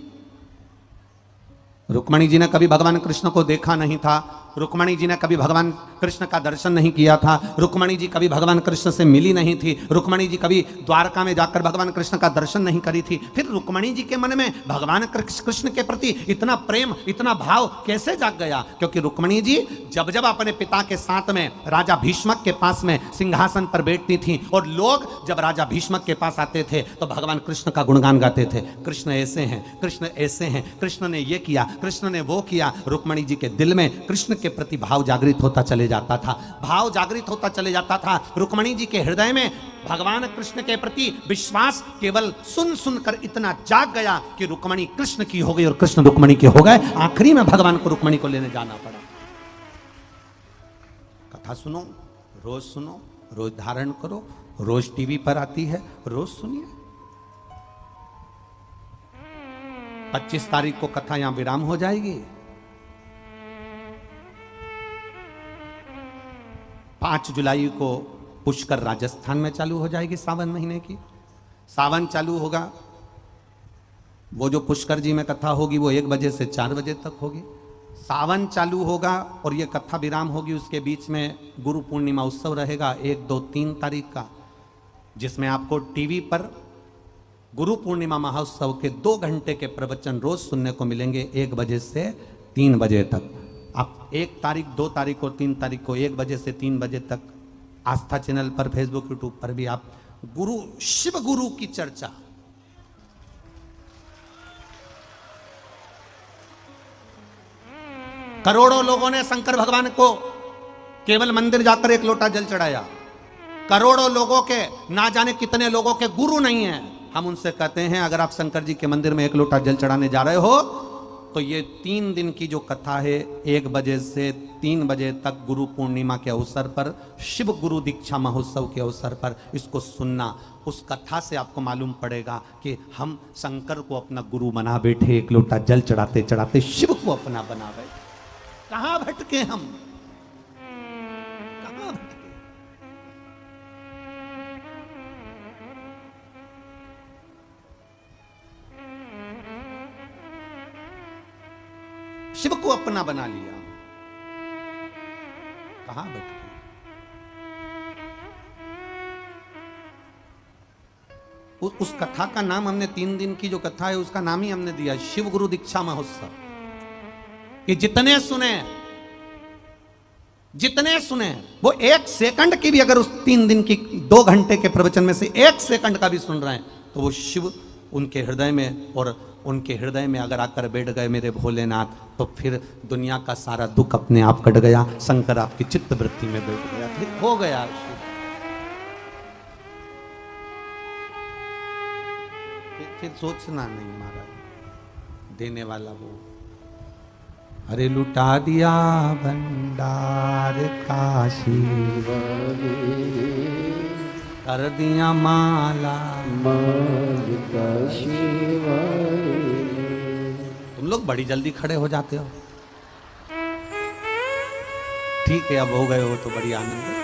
रुक्मणी जी ने कभी भगवान कृष्ण को देखा नहीं था। रुक्मणी जी ने कभी भगवान कृष्ण का दर्शन नहीं किया था। रुक्मणी जी कभी भगवान कृष्ण से मिली नहीं थी। रुक्मणी जी कभी द्वारका में जाकर भगवान कृष्ण का दर्शन नहीं करी थी। फिर रुक्मणी जी के मन में भगवान कृष्ण के प्रति इतना प्रेम, इतना भाव कैसे जाग गया? क्योंकि रुक्मणी जी जब जब अपने पिता के साथ में राजा भीष्मक के पास में सिंहासन पर बैठती थी और लोग जब राजा भीष्मक के पास आते थे तो भगवान कृष्ण का गुणगान गाते थे। कृष्ण ऐसे हैं, कृष्ण ऐसे हैं, कृष्ण ने ये किया, कृष्ण ने वो किया। रुक्मणी जी के दिल में कृष्ण के प्रति भाव जागृत होता चले जाता था, भाव जागृत होता चले जाता था। रुक्मणी जी के हृदय में भगवान कृष्ण के प्रति विश्वास केवल सुन सुनकर इतना जाग गया कि रुक्मणी कृष्ण की हो गई और कृष्ण रुक्मणी के हो गए। आखिरी में भगवान को रुक्मणी को लेने जाना पड़ा। कथा सुनो, रोज सुनो, रोज धारण करो, रोज टीवी पर आती है, रोज सुनिए। 25 तारीख को कथा यहां विराम हो जाएगी। 5 जुलाई को पुष्कर राजस्थान में चालू हो जाएगी। सावन महीने की सावन चालू होगा। वो जो पुष्कर जी में कथा होगी वो 1 बजे से 4 बजे तक होगी। सावन चालू होगा और ये कथा विराम होगी। उसके बीच में गुरु पूर्णिमा उत्सव रहेगा 1, 2, 3 तारीख का, जिसमें आपको टीवी पर गुरु पूर्णिमा महोत्सव के 2 घंटे के प्रवचन रोज सुनने को मिलेंगे 1 बजे से 3 बजे तक। आप 1 तारीख, 2 तारीख और 3 तारीख को 1 बजे से 3 बजे तक आस्था चैनल पर, फेसबुक, यूट्यूब पर भी आप गुरु, शिव गुरु की चर्चा। करोड़ों लोगों ने शंकर भगवान को केवल मंदिर जाकर 1 लोटा जल चढ़ाया। करोड़ों लोगों के, ना जाने कितने लोगों के गुरु नहीं है। हम उनसे कहते हैं अगर आप शंकर जी के मंदिर में 1 लोटा जल चढ़ाने जा रहे हो तो ये 3 दिन की जो कथा है 1 बजे से 3 बजे तक गुरु पूर्णिमा के अवसर पर, शिव गुरु दीक्षा महोत्सव के अवसर पर इसको सुनना। उस कथा से आपको मालूम पड़ेगा कि हम शंकर को अपना गुरु बना बैठे, 1 लोटा जल चढ़ाते चढ़ाते शिव को अपना बना बैठे। कहां भटके हम, कहां भटके? शिव को अपना बना लिया, कहां भटके? उस कथा का नाम हमने 3 दिन की जो कथा है उसका नाम ही हमने दिया शिव गुरु दीक्षा महोत्सव। कि जितने सुने, जितने सुने वो 1 सेकंड की भी, अगर उस 3 दिन की 2 घंटे के प्रवचन में से 1 सेकंड का भी सुन रहे हैं तो वो शिव उनके हृदय में, और उनके हृदय में अगर आकर बैठ गए मेरे भोलेनाथ, तो फिर दुनिया का सारा दुख अपने आप कट गया। शंकर आपकी चित्त वृत्ति में बैठ गया, फिर हो गया। फिर सोचना नहीं महाराज, देने वाला वो। अरे लुटा दिया भंडार काशी कर दिया माला माल काशी वाले। तुम लोग बड़ी जल्दी खड़े हो जाते हो। ठीक है, अब हो गए हो तो बड़ी आनंद है।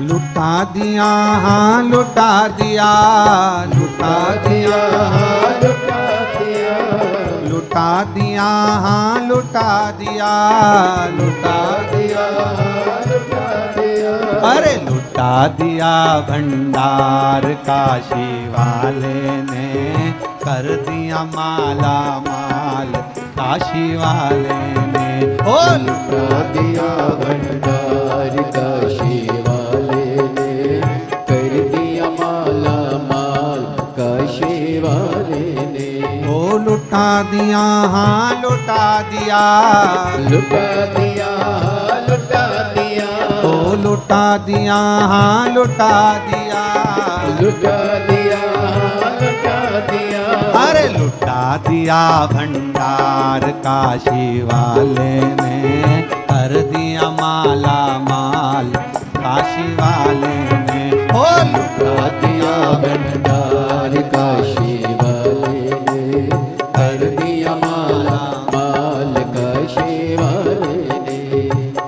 लुटा दिया हाँ लुटा दिया, लुटा दिया हाँ लुटा दिया, लुटा दिया हाँ लुटा दिया, लुटा दिया हाँ लुटा दिया। अरे लुटा दिया भंडार काशी वाले ने, कर दिया माला माल काशी वाले ने। ओ लुटा दिया भंडार काशी लुटा दिया हाँ लुटा दिया, लुटा दिया हाँ लुटा दिया, ओ लुटा दिया हाँ लुटा दिया, लुटा दिया हाँ लुटा दिया। अरे लुटा दिया भंडार काशी वाले ने, कर दिया माला माल काशी वाले ने। ओ लुटा दिया भंडार काशी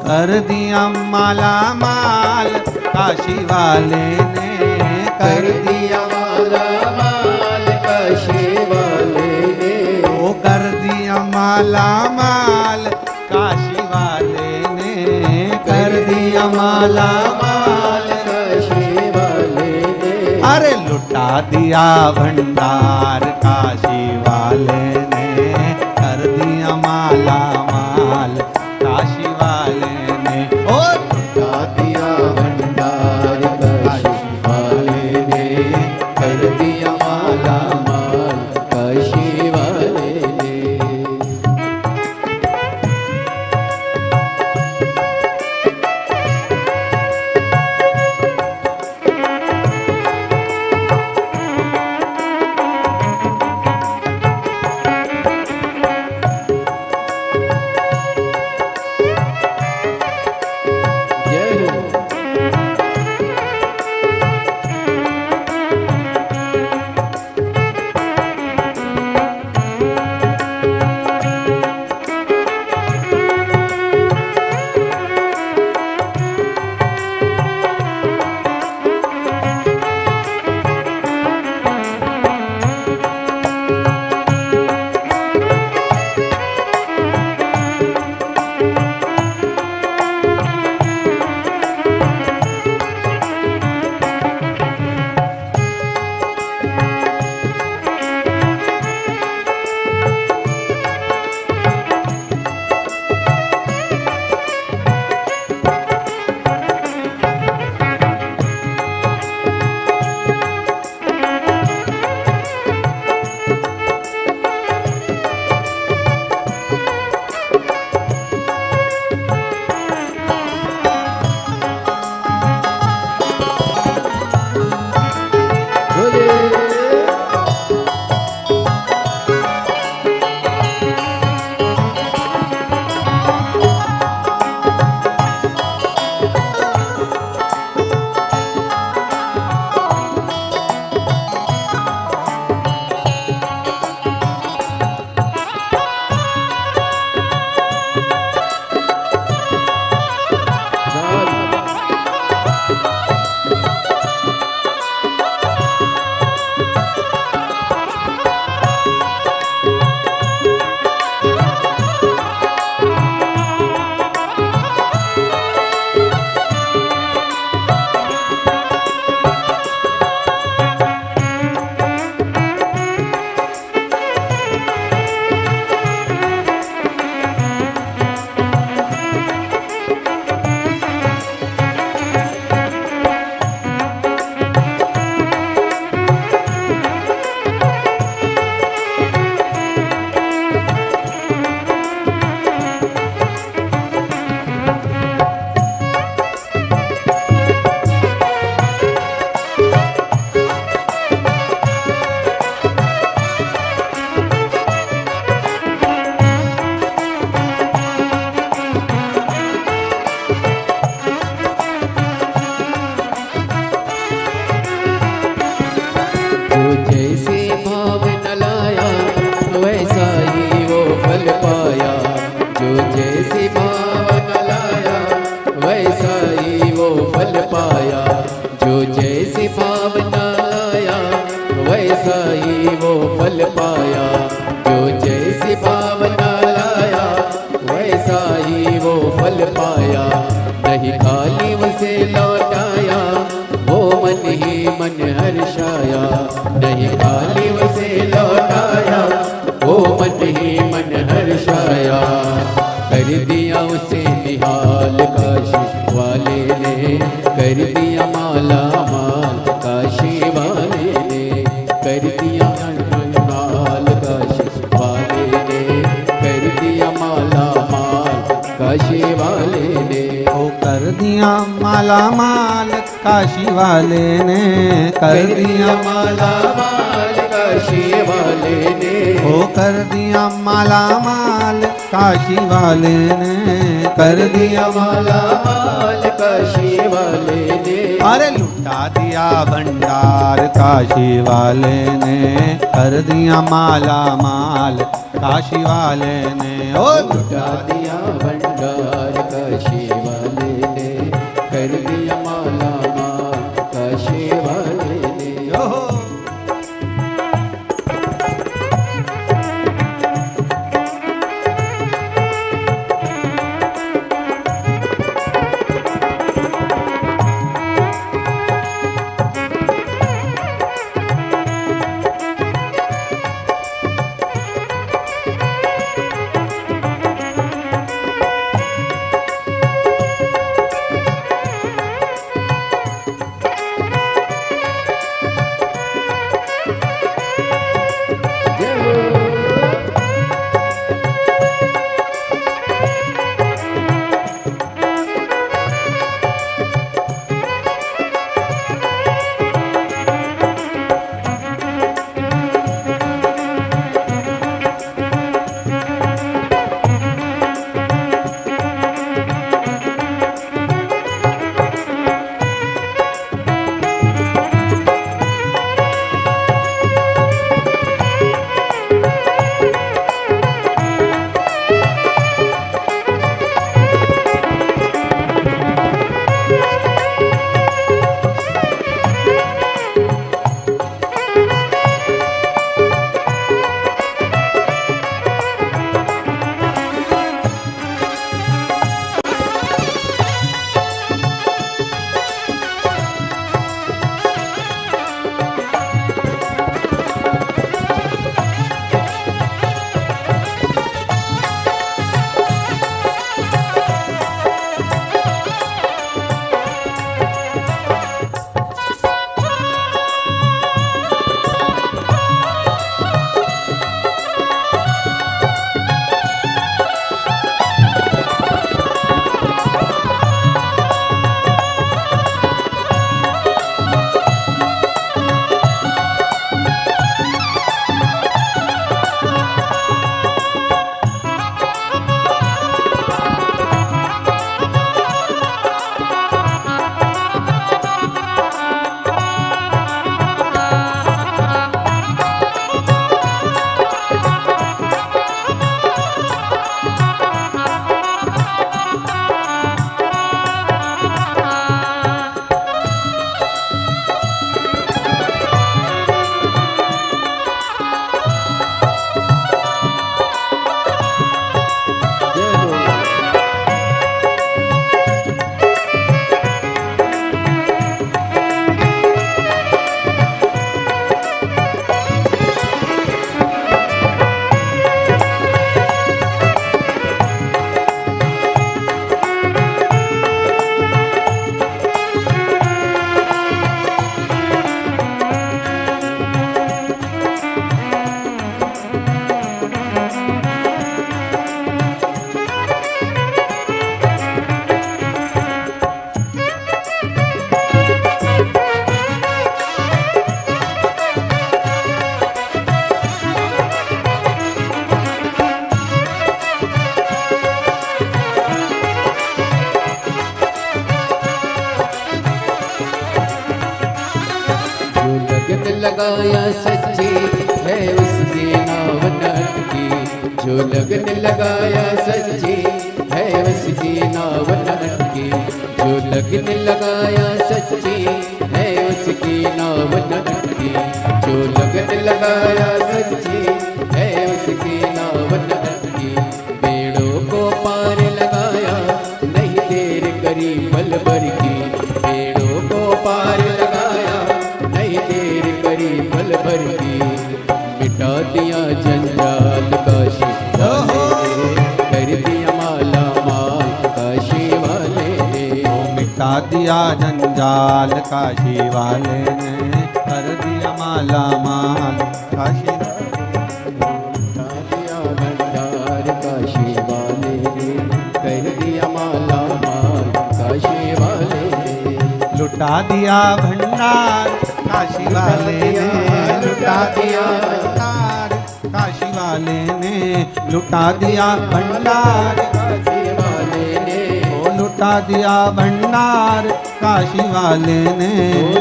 कर दिया माला माल काशी वाले ने, कर दिया माला माल काशी वाले ने। ओ कर दिया माला माल काशी वाले ने, कर दिया माला माल काशी वाले ने। अरे लुटा दिया भंडार काशी वाले ने, कर दिया माला माल काशी वाले ने। ओ लुटा दिया भंडार काशी वाले ने, कर दिया माला माल काशी वाले ने। जो जैसे भाव न लाया वैसा ही वो फल पाया। जो जैसे भाव न लाया वैसा ही वो फल पाया। जो जैसे भाव न लाया वैसा ही वो फल पाया। जो जैसे भाव न लाया वैसा ही वो फल पाया। नहीं खाली उसे लौटाया वो मन ही मन हर्षाया। नहीं खाली उसे लौटाया वो मन ही मन हर्षाया। कर दिया उसे निहाल काशी वाले ने, कर दिया माला माल काशी वाले ने। कर दिया माल काशी वाले ने, कर दिया माला माल काशी वाले ने। ओ कर दिया माला माल काशी वाले ने, कर दिया माला माल काशी वाले ने। ओ कर दिया माला माल काशी वाले ने, कर दिया माला माल काशी वाले ने। अरे लुटा दिया भंडार काशी वाले ने, कर दिया माला माल काशी वाले ने। ओ लुटा दिया भंडार काशी वाले ने, कर दिया माला माल काशी वाले ने। लगन लगाया सच्ची है उसकी नाव न अटकी, जो लगन लगाया सच्ची है उसकी नाव न अटकी, जो लगन लगाया सच्ची है उसकी नाव न अटकी, जो लगन लगाया सच्ची है उसकी नाव न अटकी। बेड़ों को पार लगाया नहीं देर करी पल भर की, बेड़ों को पार लगाया नहीं देर करी पल भर की। मिटा दिया जंजाल काशी वाले ने, कर दिया माला माल काशी वाले ने, मिटा दिया जंजाल काशी वाले ने, कर दिया माला माल काशी मिटा दिया भंडार काशी वाले ने, कर दिया माला माल काशी वाले ने, लुटा दिया भंडार काशी वाले ने, लुटा दिया भंडार काशी वाले ने, लुटा दिया भंडार काशी वाले ने, ओ लुटा दिया भंडार काशी वाले ने,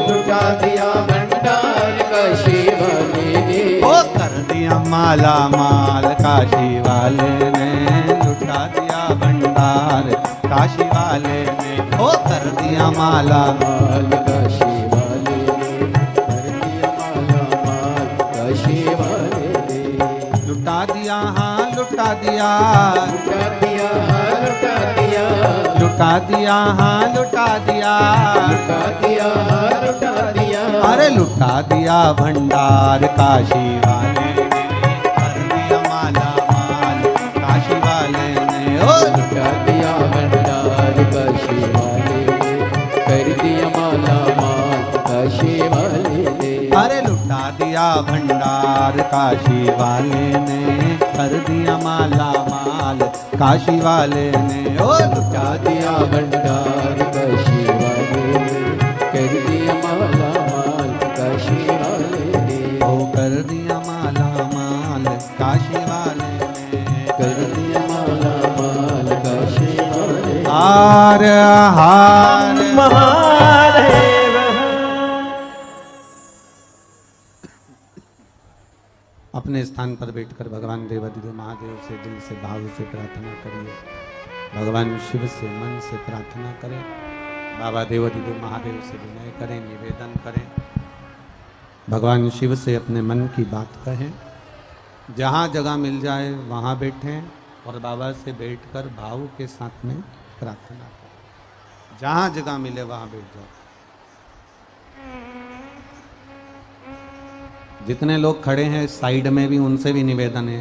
लुटा दिया भंडार काशी वाले ने, ओ कर दिया माला माल काशी वाले ने, लुटा दिया भंडार काशी वाले ने, ओ कर दिया माला माल काशी वाले ने, कर दिया माला माल काशी वाले ने, लुटा दिया हाँ लुटा दिया, लुटा दिया लुटा दिया, लुटा दिया हाँ लुटा दिया, लुटा दिया लुटा दिया, अरे लुटा दिया भंडार काशी वाले ने, कर दिया माला माल काशी वाले ने, ओ लुटा दिया भंडार काशी वाले ने, कर दिया माला माल काशी वाले ने, अरे लुटा दिया भंडार काशी वाले ने, कर दिया माला माल काशी वाले ने, ओ लुटा दिया भंडार काशी वाले ने, कर दिया माला माल काशी वाले ने, ओ कर दिया माला माल काशी वाले ने, कर दिया माला माल काशी वाले ने। हार हार महादेव अपने स्थान पर बैठकर भगवान देवादिदेव महादेव से दिल से भाव से प्रार्थना करिए। भगवान शिव से मन से प्रार्थना करें। बाबा देवादिदेव महादेव से विनय करें, निवेदन करें। भगवान शिव से अपने मन की बात कहें। जहाँ जगह मिल जाए वहाँ बैठें और बाबा से बैठकर भाव के साथ में प्रार्थना करें। जहाँ जगह मिले वहाँ बैठ जाओ। जितने लोग खड़े हैं साइड में भी उनसे भी निवेदन है,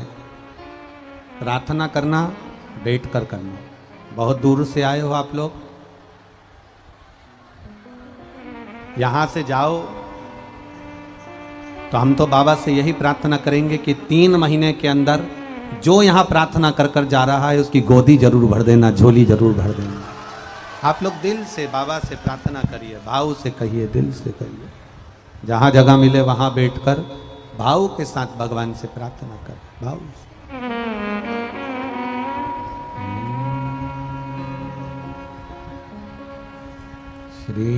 प्रार्थना करना बैठकर करना। बहुत दूर से आए हो आप लोग, यहां से जाओ तो हम तो बाबा से यही प्रार्थना करेंगे कि 3 महीने के अंदर जो यहां प्रार्थना कर कर जा रहा है उसकी गोदी जरूर भर देना, झोली जरूर भर देना। आप लोग दिल से बाबा से प्रार्थना करिए, भाव से कहिए, दिल से कहिए। जहाँ जगह मिले वहाँ बैठकर भाव के साथ भगवान से प्रार्थना करें। भाव से। श्री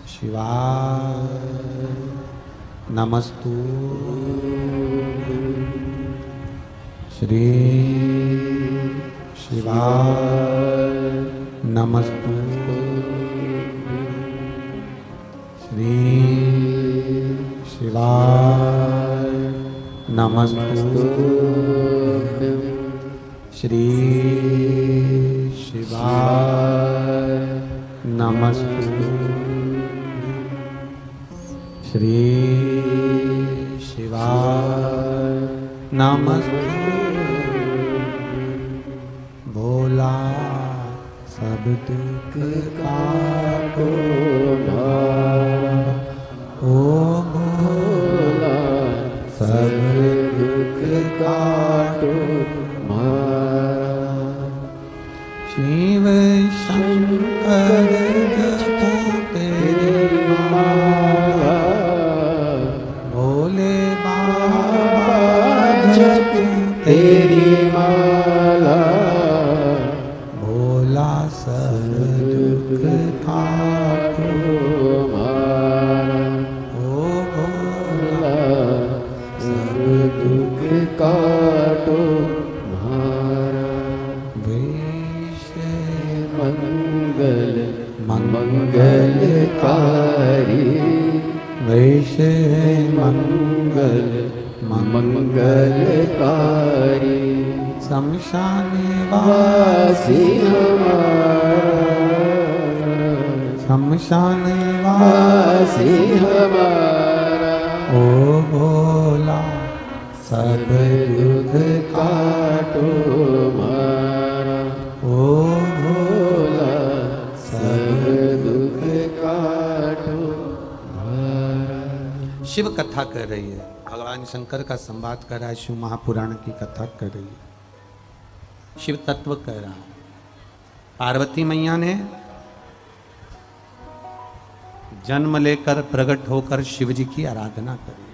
शिवाय नमस्तु, श्री शिवाय नमस्तु, श्री शिवाय नमस्तु, श्री शिवाय नमस्तु, श्री शिवाय नमस्तु। भोला सब दुख काटो भारा, ओ भोला सब दुख काटो मारा। शिव शंकर जपो तेरी माला, भोले बाबा जपो तेरी माला, भोला सब दुख काटो छे मंगल मंगलकारी शमशान वासी हमारा शमशान वासी हमारा ओ भोला सब दुख काटो मारा ओ भोला सब दुख काटो मारा। शिव कथा कर रही है, भगवान शंकर का संवाद कर रहा है, शिव महापुराण की कथा कर रही है, शिव तत्व कह रहा है। पार्वती मैया ने जन्म लेकर प्रकट होकर शिव जी की आराधना करी।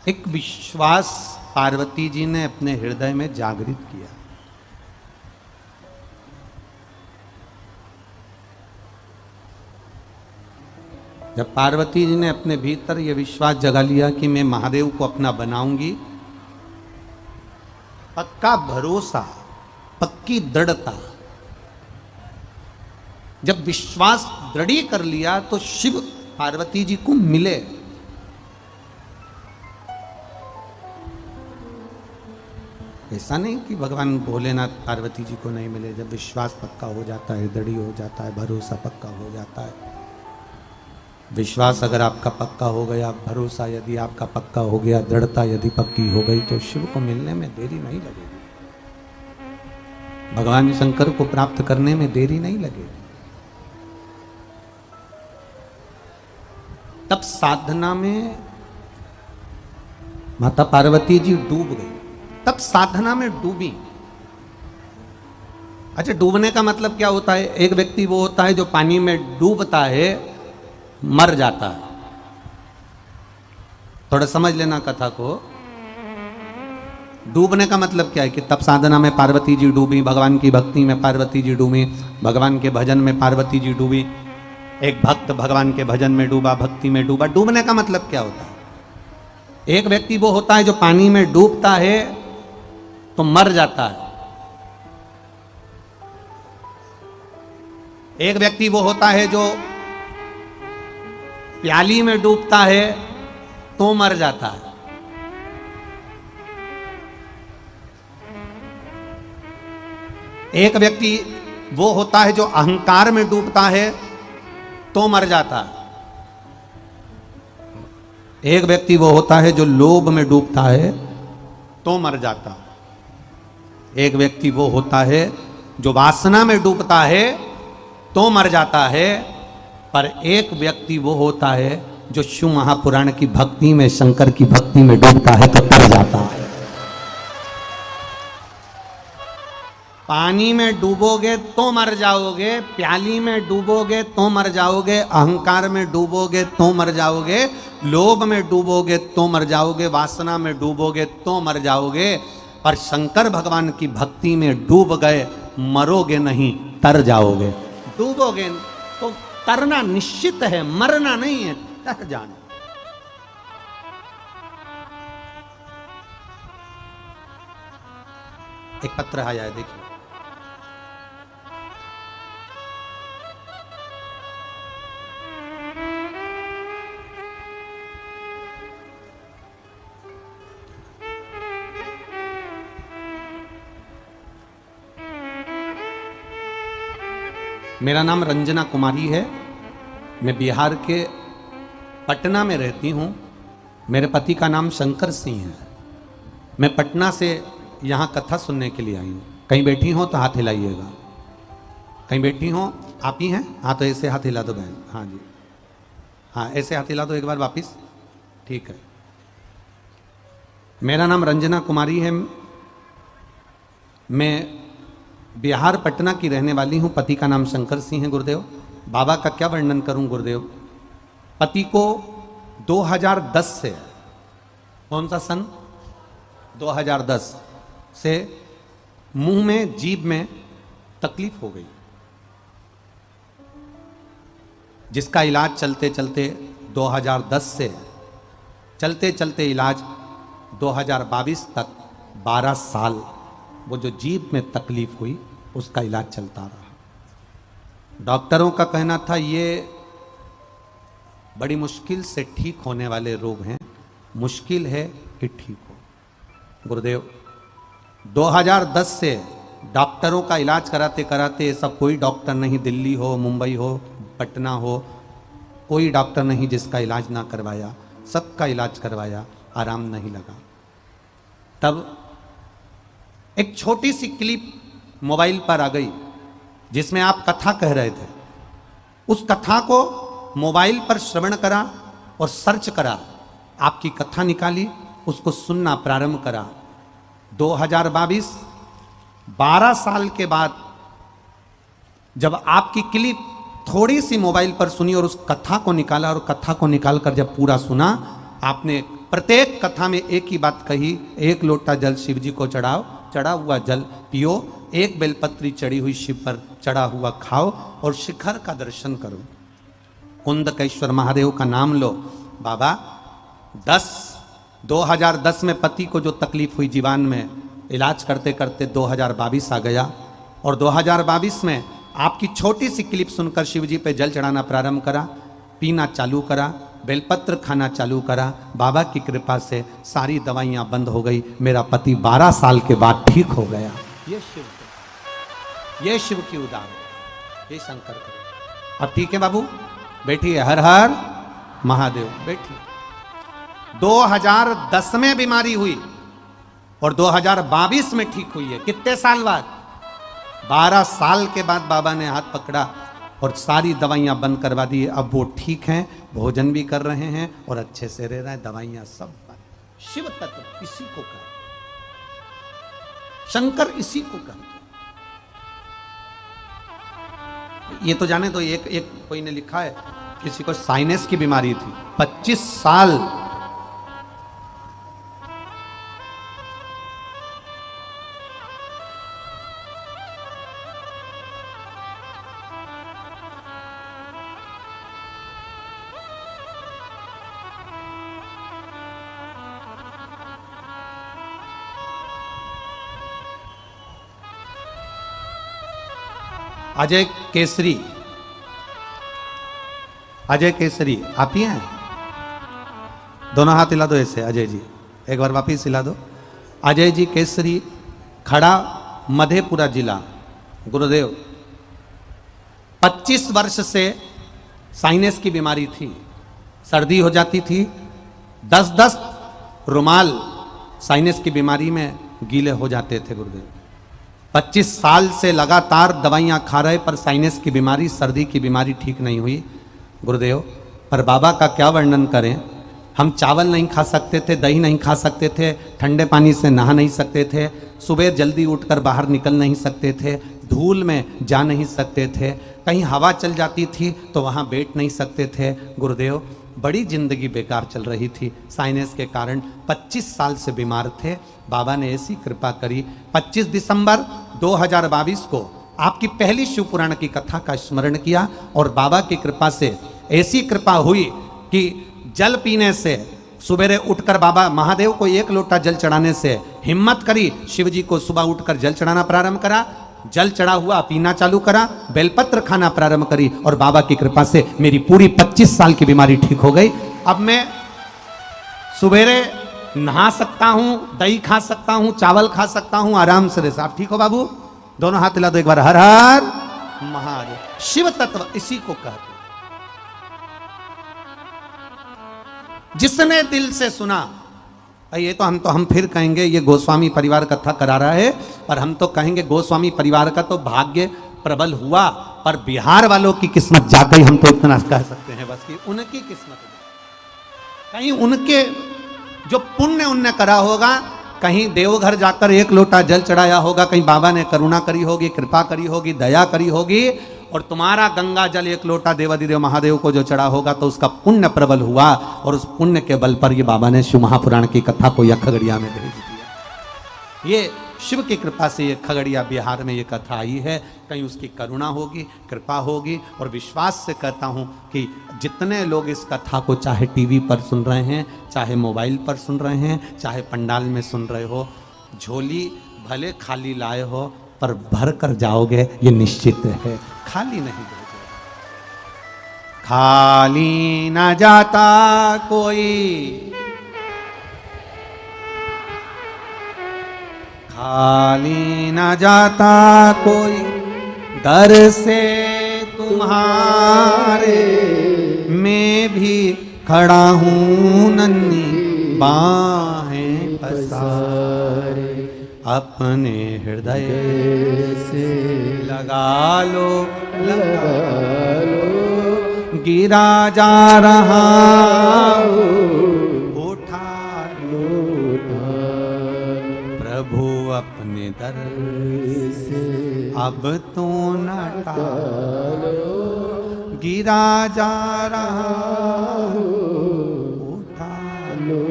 एक विश्वास पार्वती जी ने अपने हृदय में जागृत किया। जब पार्वती जी ने अपने भीतर यह विश्वास जगा लिया कि मैं महादेव को अपना बनाऊंगी, पक्का भरोसा, पक्की दृढ़ता, जब विश्वास दृढ़ कर लिया तो शिव पार्वती जी को मिले। ऐसा नहीं कि भगवान भोलेनाथ पार्वती जी को नहीं मिले। जब विश्वास पक्का हो जाता है, दृढ़ हो जाता है, भरोसा पक्का हो जाता है, विश्वास अगर आपका पक्का हो गया, भरोसा यदि आपका पक्का हो गया, दृढ़ता यदि पक्की हो गई, तो शिव को मिलने में देरी नहीं लगेगी, भगवान शंकर को प्राप्त करने में देरी नहीं लगेगी। तब साधना में माता पार्वती जी डूब गई, तब साधना में डूबी। अच्छा, डूबने का मतलब क्या होता है? एक व्यक्ति वो होता है जो पानी में डूबता है, मर जाता है। थोड़ा समझ लेना कथा को। डूबने का मतलब क्या है कि तब साधना में पार्वती जी डूबी, भगवान की भक्ति में पार्वती जी डूबी, भगवान के भजन में पार्वती जी डूबी। एक भक्त भगवान के भजन में डूबा, भक्ति में डूबा। डूबने का मतलब क्या होता है? एक व्यक्ति वो होता है जो पानी में डूबता है तो मर जाता है। एक व्यक्ति वो होता है जो प्याली में डूबता है तो मर जाता है। एक व्यक्ति वो होता है जो अहंकार में डूबता है तो मर जाता है। एक व्यक्ति वो होता है जो लोभ में डूबता है तो मर जाता है। एक व्यक्ति वो होता है जो वासना में डूबता है तो मर जाता है। पर एक व्यक्ति वो होता है जो शिव महापुराण की भक्ति में, शंकर की भक्ति में डूबता है तो तर जाता है। पानी में डूबोगे तो मर जाओगे, प्याली में डूबोगे तो मर जाओगे, अहंकार में डूबोगे तो मर जाओगे, लोभ में डूबोगे तो मर जाओगे, वासना में डूबोगे तो मर जाओगे। पर शंकर भगवान की भक्ति में डूब गए, मरोगे नहीं, तर जाओगे। डूबोगे तो तरना निश्चित है, मरना नहीं है, तर जाना। एक पत्र आया है, देखिए। मेरा नाम रंजना कुमारी है। मैं बिहार के पटना में रहती हूँ। मेरे पति का नाम शंकर सिंह है। मैं पटना से यहाँ कथा सुनने के लिए आई हूँ। कहीं बैठी हो तो हाथ हिलाइएगा। कहीं बैठी हो? आप ही हैं? हाँ, तो ऐसे हाथ हिला दो बहन। हाँ जी, हाँ ऐसे हाथ हिला दो एक बार वापिस। ठीक है। मेरा नाम रंजना कुमारी है। मैं बिहार पटना की रहने वाली हूँ। पति का नाम शंकर सिंह है। गुरुदेव, बाबा का क्या वर्णन करूँ गुरुदेव। पति को 2010 से, कौन सा सन, 2010 से मुंह में, जीभ में तकलीफ हो गई, जिसका इलाज चलते चलते 2010 से चलते चलते इलाज 2022 तक 12 साल वो जो जीभ में तकलीफ हुई उसका इलाज चलता रहा। डॉक्टरों का कहना था ये बड़ी मुश्किल से ठीक होने वाले रोग हैं, मुश्किल है कि ठीक हो। गुरुदेव 2010 से डॉक्टरों का इलाज कराते कराते सब कोई डॉक्टर नहीं, दिल्ली हो, मुंबई हो, पटना हो, कोई डॉक्टर नहीं जिसका इलाज ना करवाया, सबका इलाज करवाया, आराम नहीं लगा। तब एक छोटी सी क्लिप मोबाइल पर आ गई जिसमें आप कथा कह रहे थे। उस कथा को मोबाइल पर श्रवण करा और सर्च करा, आपकी कथा निकाली, उसको सुनना प्रारंभ करा। 2022 12 साल के बाद जब आपकी क्लिप थोड़ी सी मोबाइल पर सुनी और उस कथा को निकाला और कथा को निकालकर जब पूरा सुना, आपने प्रत्येक कथा में एक ही बात कही, एक लोटा जल शिव जी को चढ़ाओ, चढ़ा हुआ जल पियो, एक बेलपत्री चढ़ी हुई शिव पर चढ़ा हुआ खाओ और शिखर का दर्शन करो, कुंदकेश्वर महादेव का नाम लो। बाबा 2010 में पति को जो तकलीफ हुई जीवन में, इलाज करते करते 2022 आ गया और 2022 में आपकी छोटी सी क्लिप सुनकर शिव जी पे जल चढ़ाना प्रारंभ करा, पीना चालू करा, बेलपत्र खाना चालू करा। बाबा की कृपा से सारी दवाइयां बंद हो गई, मेरा पति 12 साल के बाद ठीक हो गया। ये शिव की उदाहरण, ये शंकर का। अब ठीक है बाबू, बैठिए, हर हर महादेव, बैठिए। 2010 में बीमारी हुई और 2022 में ठीक हुई है। कितने साल बाद? 12 साल के बाद बाबा ने हाथ पकड़ा और सारी दवाइयां बंद करवा दी। अब वो ठीक हैं, भोजन भी कर रहे हैं और अच्छे से रह रहे हैं, दवाइयां सब बंद। शिव तत्व इसी को कहते, शंकर इसी को कहते। ये तो जाने तो एक कोई ने लिखा है, किसी को साइनस की बीमारी थी, 25 साल अजय केसरी, अजय केसरी आप ही हैं? दोनों हाथ हिला दो ऐसे, अजय जी एक बार वापिस हिला दो। अजय जी केसरी, खड़ा, मधेपुरा जिला। गुरुदेव 25 वर्ष से साइनस की बीमारी थी, सर्दी हो जाती थी, 10-10 रुमाल साइनस की बीमारी में गीले हो जाते थे। गुरुदेव 25 साल से लगातार दवाइयां खा रहे पर साइनस की बीमारी, सर्दी की बीमारी ठीक नहीं हुई। गुरुदेव पर बाबा का क्या वर्णन करें, हम चावल नहीं खा सकते थे, दही नहीं खा सकते थे, ठंडे पानी से नहा नहीं सकते थे, सुबह जल्दी उठकर बाहर निकल नहीं सकते थे, धूल में जा नहीं सकते थे, कहीं हवा चल जाती थी तो वहाँ बैठ नहीं सकते थे। गुरुदेव बड़ी जिंदगी बेकार चल रही थी साइनस के कारण। 25 साल से बीमार थे, बाबा ने ऐसी कृपा करी। 25 दिसंबर 2022 को आपकी पहली शिव पुराण की कथा का स्मरण किया और बाबा की कृपा से ऐसी कृपा हुई कि जल पीने से, सुबह उठकर बाबा महादेव को एक लोटा जल चढ़ाने से हिम्मत करी, शिव जी को सुबह उठकर जल चढ़ाना प्रारंभ करा, जल चढ़ा हुआ पीना चालू करा, बेलपत्र खाना प्रारंभ करी और बाबा की कृपा से मेरी पूरी 25 साल की बीमारी ठीक हो गई। अब मैं सुबेरे नहा सकता हूं, दही खा सकता हूं, चावल खा सकता हूं, आराम से रह। आप ठीक हो बाबू? दोनों हाथ हिला दो एक बार, हर हर महादेव। शिव तत्व इसी को कहते। जिसने दिल से सुना, ये तो हम फिर कहेंगे ये गोस्वामी परिवार कथा करा रहा है, पर हम तो कहेंगे गोस्वामी परिवार का तो भाग्य प्रबल हुआ, पर बिहार वालों की किस्मत जाग गई, हम तो इतना कह सकते हैं बस कि उनकी किस्मत, कहीं उनके जो पुण्य उनने करा होगा, कहीं देवघर जाकर एक लोटा जल चढ़ाया होगा, कहीं बाबा ने करुणा करी होगी, कृपा करी होगी, दया करी होगी, और तुम्हारा गंगा जल एक लोटा देवाधिदेव महादेव को जो चढ़ा होगा तो उसका पुण्य प्रबल हुआ और उस पुण्य के बल पर ये बाबा ने शिव महापुराण की कथा को यह खगड़िया में भेज दिया। ये शिव की कृपा से ये खगड़िया बिहार में ये कथा आई है, कहीं उसकी करुणा होगी, कृपा होगी। और विश्वास से कहता हूँ कि जितने लोग इस कथा को चाहे टीवी पर सुन रहे हैं, चाहे मोबाइल पर सुन रहे हैं, चाहे पंडाल में सुन रहे हो, झोली भले खाली लाए हो पर भर कर जाओगे, ये निश्चित है, खाली नहीं भेजेगा। खाली न जाता कोई, खाली न जाता कोई, दर से तुम्हारे मैं भी खड़ा हूँ नन्ही बाहें पसारे, अपने हृदय से लगा लो, लगा लो, गिरा जा रहा उठा लो, प्रभु अपने दर से अब तो न टालो, गिरा जा रहा उठा लो।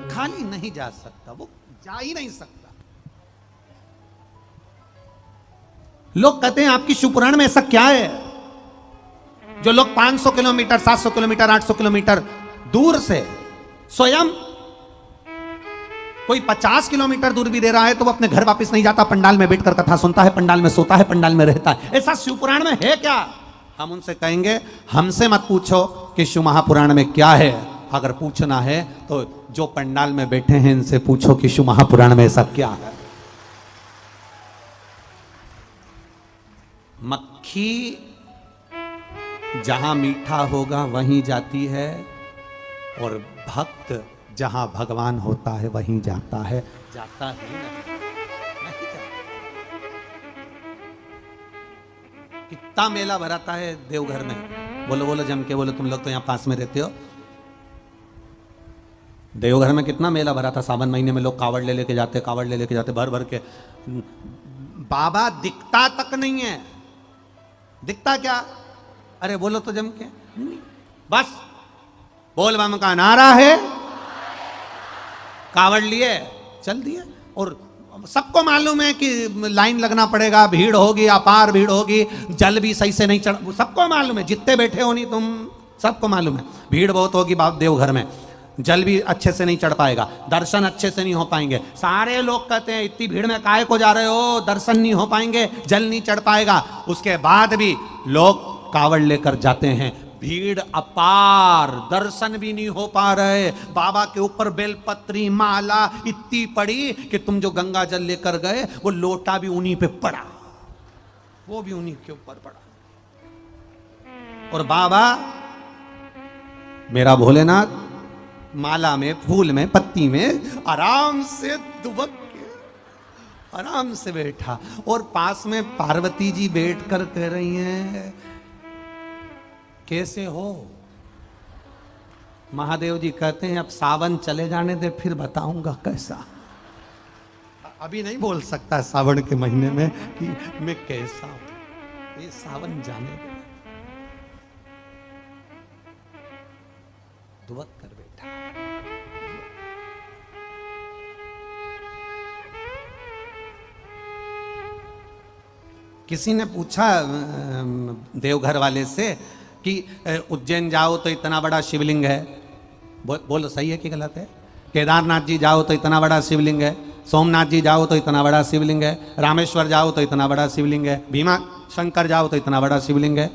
खाली नहीं जा सकता, वो जा ही नहीं सकता। लोग कहते हैं आपकी शिवपुराण में ऐसा क्या है जो लोग 500 किलोमीटर 700 किलोमीटर 800 किलोमीटर दूर से स्वयं, कोई 50 किलोमीटर दूर भी दे रहा है तो वो अपने घर वापस नहीं जाता, पंडाल में बैठकर कथा सुनता है, पंडाल में सोता है, पंडाल में रहता है। ऐसा शिवपुराण में है क्या? हम उनसे कहेंगे हमसे मत पूछो कि शिव महापुराण में क्या है, अगर पूछना है तो जो पंडाल में बैठे हैं इनसे पूछो कि शिव महापुराण में ऐसा क्या है। मक्खी जहां मीठा होगा वहीं जाती है और भक्त जहां भगवान होता है वहीं जाता है, जाता ही नहीं जाता। कितना मेला भराता है देवघर में, बोलो बोलो जम के बोलो, तुम लोग तो यहां पास में रहते हो। देवघर में कितना मेला भरा था, सावन महीने में लोग कावड़ ले लेके जाते, कावड़ ले लेके जाते भर भर के। बाबा दिखता तक नहीं है, दिखता क्या? अरे बोलो तो जम के, बस बोल बम का नारा है, कावड़ लिए चल दिए। और सबको मालूम है कि लाइन लगना पड़ेगा, भीड़ होगी, अपार भीड़ होगी, जल भी सही से नहीं चढ़, सबको मालूम है, जितने बैठे हो नहीं तुम सबको मालूम है भीड़ बहुत होगी देवघर में, जल भी अच्छे से नहीं चढ़ पाएगा, दर्शन अच्छे से नहीं हो पाएंगे। सारे लोग कहते हैं इतनी भीड़ में काहे को जा रहे हो, दर्शन नहीं हो पाएंगे, जल नहीं चढ़ पाएगा। उसके बाद भी लोग कावड़ लेकर जाते हैं, भीड़ अपार, दर्शन भी नहीं हो पा रहे। बाबा के ऊपर बेलपत्री माला इतनी पड़ी कि तुम जो गंगा जल लेकर गए वो लोटा भी उन्हीं पे पड़ा, वो भी उन्हीं के ऊपर पड़ा। और बाबा मेरा भोलेनाथ माला में, फूल में, पत्ती में आराम से दुबक के आराम से बैठा, और पास में पार्वती जी बैठकर कह रही हैं कैसे हो? महादेव जी कहते हैं अब सावन चले जाने दे फिर बताऊंगा कैसा। अभी नहीं बोल सकता सावन के महीने में कि मैं कैसा हूं, ये सावन जाने दे। दुबक कर बैठा। किसी ने पूछा देवघर वाले से कि उज्जैन जाओ तो इतना बड़ा शिवलिंग है, बोलो सही है कि गलत है? केदारनाथ जी जाओ तो इतना बड़ा शिवलिंग है, सोमनाथ जी जाओ तो इतना बड़ा शिवलिंग है, रामेश्वर जाओ तो इतना बड़ा शिवलिंग है, भीमा शंकर जाओ तो इतना बड़ा शिवलिंग है,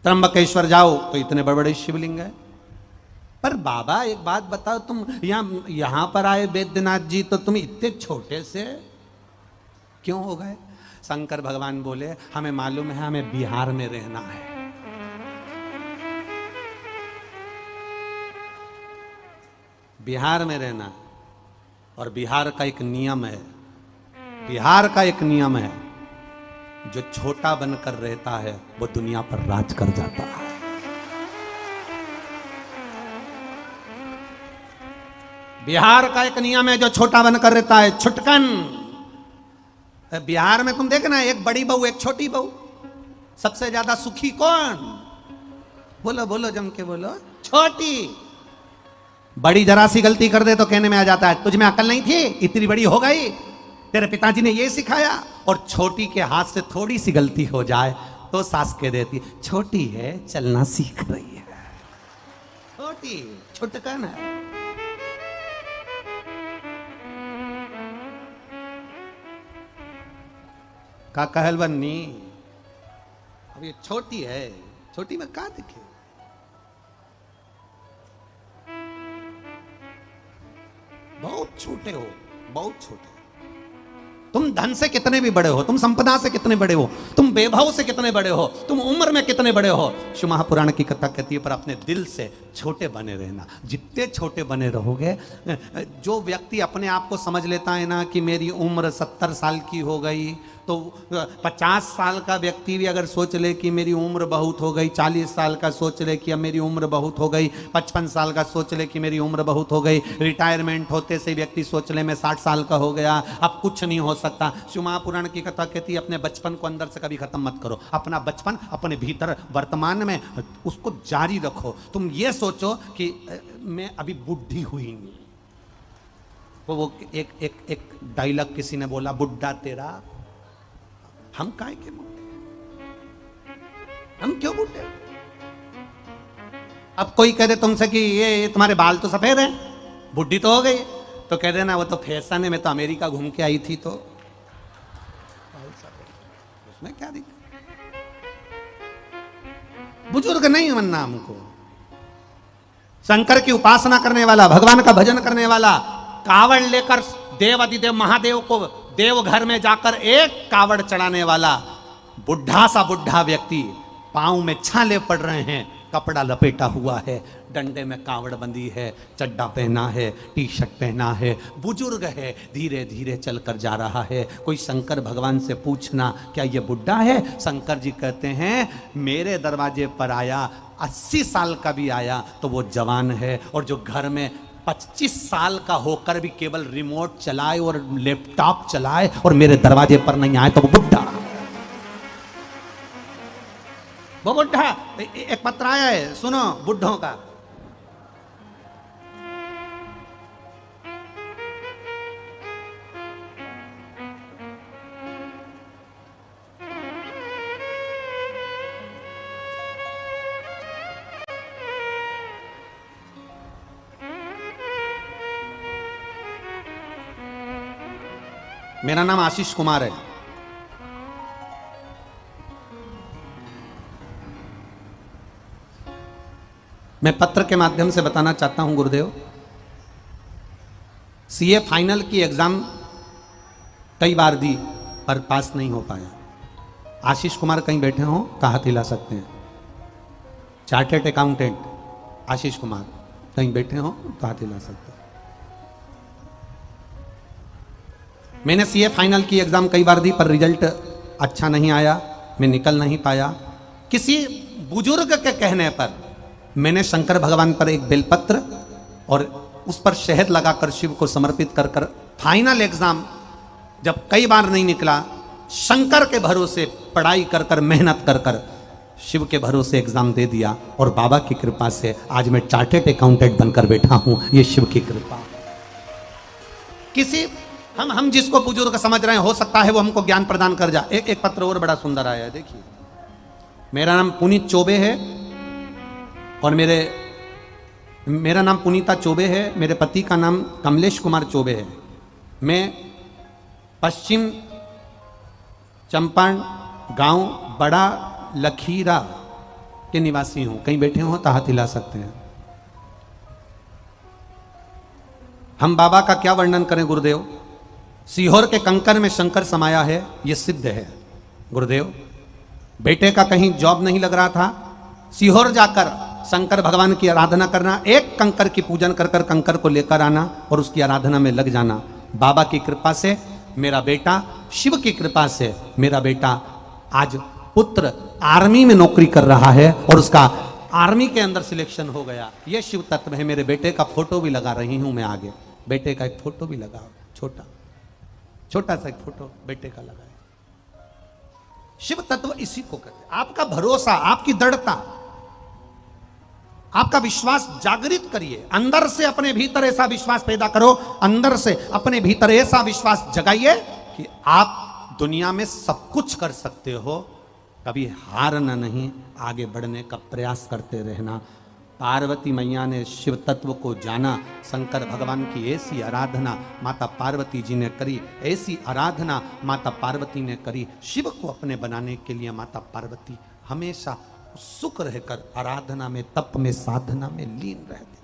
त्र्यंबकेश्वर जाओ तो इतने बड़े बड़े शिवलिंग है। पर बाबा एक बात बताओ, तुम यहां पर आए वैद्यनाथ जी तो तुम इतने छोटे से क्यों हो गए? शंकर भगवान बोले हमें मालूम है हमें बिहार में रहना है, बिहार में रहना, और बिहार का एक नियम है, बिहार का एक नियम है, जो छोटा बनकर रहता है वो दुनिया पर राज कर जाता है। बिहार का एक नियम है, जो छोटा बनकर रहता है छुटकन। बिहार में तुम देखना एक बड़ी बहू एक छोटी बहू, सबसे ज्यादा सुखी कौन? बोलो बोलो जम के बोलो, छोटी। बड़ी जरा सी गलती कर दे तो कहने में आ जाता है तुझ में अकल नहीं थी, इतनी बड़ी हो गई, तेरे पिताजी ने ये सिखाया। और छोटी के हाथ से थोड़ी सी गलती हो जाए तो सास कह देती छोटी है चलना सीख रही है, छोटी छुटकन है। का कहल बन्नी अब ये छोटी है, छोटी में कहा दिखे। बहुत छोटे हो, बहुत छोटे। तुम धन से कितने भी बड़े हो, तुम संपदा से कितने बड़े हो, तुम वैभव से कितने बड़े हो, तुम उम्र में कितने बड़े हो, शिव महापुराण की कथा कहती है पर अपने दिल से छोटे बने रहना। जितने छोटे बने रहोगे, जो व्यक्ति अपने आप को समझ लेता है ना कि मेरी उम्र 70 साल की हो गई, तो 50 साल का व्यक्ति भी अगर सोच ले कि मेरी उम्र बहुत हो गई, 40 साल का सोच ले कि अब मेरी उम्र बहुत हो गई, 55 साल का सोच ले कि मेरी उम्र बहुत हो गई, रिटायरमेंट होते से व्यक्ति सोच ले मैं 60 साल का हो गया, अब कुछ नहीं हो सकता। शिव महापुराण की कथा कहती है अपने बचपन को अंदर से कभी खत्म मत करो। अपना बचपन अपने भीतर वर्तमान में उसको जारी रखो। तुम ये सोचो कि मैं अभी बुढ़ी हुई नहीं। वो एक डायलॉग किसी ने बोला, बुढ़ा तेरा, हम काहे के बूढ़े, हम क्यों बूढ़े। अब कोई कह दे तुमसे कि ये तुम्हारे बाल तो सफेद हैं, बुढ़ी तो हो गई, तो कह देना वो तो फैशन है, मैं तो अमेरिका घूम के आई थी, तो उसमें क्या दिक्कत। बुजुर्ग नहीं बनना हमको। शंकर की उपासना करने वाला, भगवान का भजन करने वाला, कावड़ लेकर देवाधिदेव महादेव को देव घर में जाकर एक कावड़ चढ़ाने वाला बुढ़ा सा बुढ़ा व्यक्ति, पांव में छाले पड़ रहे हैं, कपड़ा लपेटा हुआ है, डंडे में कावड़ बंदी है, चड्डा पहना है, टी शर्ट पहना है, बुजुर्ग है, धीरे धीरे चलकर जा रहा है। कोई शंकर भगवान से पूछना क्या ये बुढ़ा है? शंकर जी कहते हैं मेरे दरवाजे पर आया, 80 साल का भी आया तो वो जवान है, और जो घर में 25 साल का होकर भी केवल रिमोट चलाए और लैपटॉप चलाए और मेरे दरवाजे पर नहीं आए तो वो बुढ़ा। वो बुढ़ा। एक पत्र आया है, सुनो बुढ़ों का। मेरा नाम आशीष कुमार है। मैं पत्र के माध्यम से बताना चाहता हूं गुरुदेव, सीए फाइनल की एग्जाम कई बार दी पर पास नहीं हो पाया। आशीष कुमार कहीं बैठे हो तो हाथ हिला सकते हैं। चार्टर्ड अकाउंटेंट आशीष कुमार कहीं बैठे हो तो हाथ हिला सकते हैं। मैंने सीए फाइनल की एग्जाम कई बार दी पर रिजल्ट अच्छा नहीं आया, मैं निकल नहीं पाया। किसी बुजुर्ग के कहने पर मैंने शंकर भगवान पर एक बेलपत्र और उस पर शहद लगाकर शिव को समर्पित कर कर फाइनल एग्जाम जब कई बार नहीं निकला, शंकर के भरोसे पढ़ाई कर कर मेहनत कर कर शिव के भरोसे एग्जाम दे दिया, और बाबा की कृपा से आज मैं चार्टर्ड अकाउंटेंट बनकर बैठा हूं। ये शिव की कृपा। किसी हम जिसको बुजुर्ग समझ रहे हैं, हो सकता है वो हमको ज्ञान प्रदान कर जाए। एक पत्र और बड़ा सुंदर आया है, देखिए। मेरा नाम पुनीत चौबे है और मेरा नाम पुनीता चौबे है। मेरे पति का नाम कमलेश कुमार चौबे है। मैं पश्चिम चंपारण गांव बड़ा लखीरा के निवासी हूं। कहीं बैठे हो तो हाथ हिला सकते हैं। हम बाबा का क्या वर्णन करें गुरुदेव। सीहोर के कंकर में शंकर समाया है, यह सिद्ध है गुरुदेव। बेटे का कहीं जॉब नहीं लग रहा था, सीहोर जाकर शंकर भगवान की आराधना करना, एक कंकर की पूजन कर कर कंकर को लेकर आना और उसकी आराधना में लग जाना। बाबा की कृपा से मेरा बेटा, शिव की कृपा से मेरा बेटा आज पुत्र आर्मी में नौकरी कर रहा है और उसका आर्मी के अंदर सिलेक्शन हो गया। यह शिव तत्व है। मेरे बेटे का फोटो भी लगा रही हूं मैं आगे। बेटे का एक फोटो भी लगा, छोटा सा एक फोटो बेटे का लगा है। शिव तत्व इसी को कहते हैं। आपका भरोसा, आपकी दृढ़ता, आपका विश्वास जागृत करिए। अंदर से अपने भीतर ऐसा विश्वास पैदा करो, अंदर से अपने भीतर ऐसा विश्वास जगाइए कि आप दुनिया में सब कुछ कर सकते हो। कभी हारना नहीं, आगे बढ़ने का प्रयास करते रहना। पार्वती मैया ने शिव तत्व को जाना, शंकर भगवान की ऐसी आराधना माता पार्वती जी ने करी, ऐसी आराधना माता पार्वती ने करी। शिव को अपने बनाने के लिए माता पार्वती हमेशा सुख रहकर आराधना में, तप में, साधना में लीन रहती।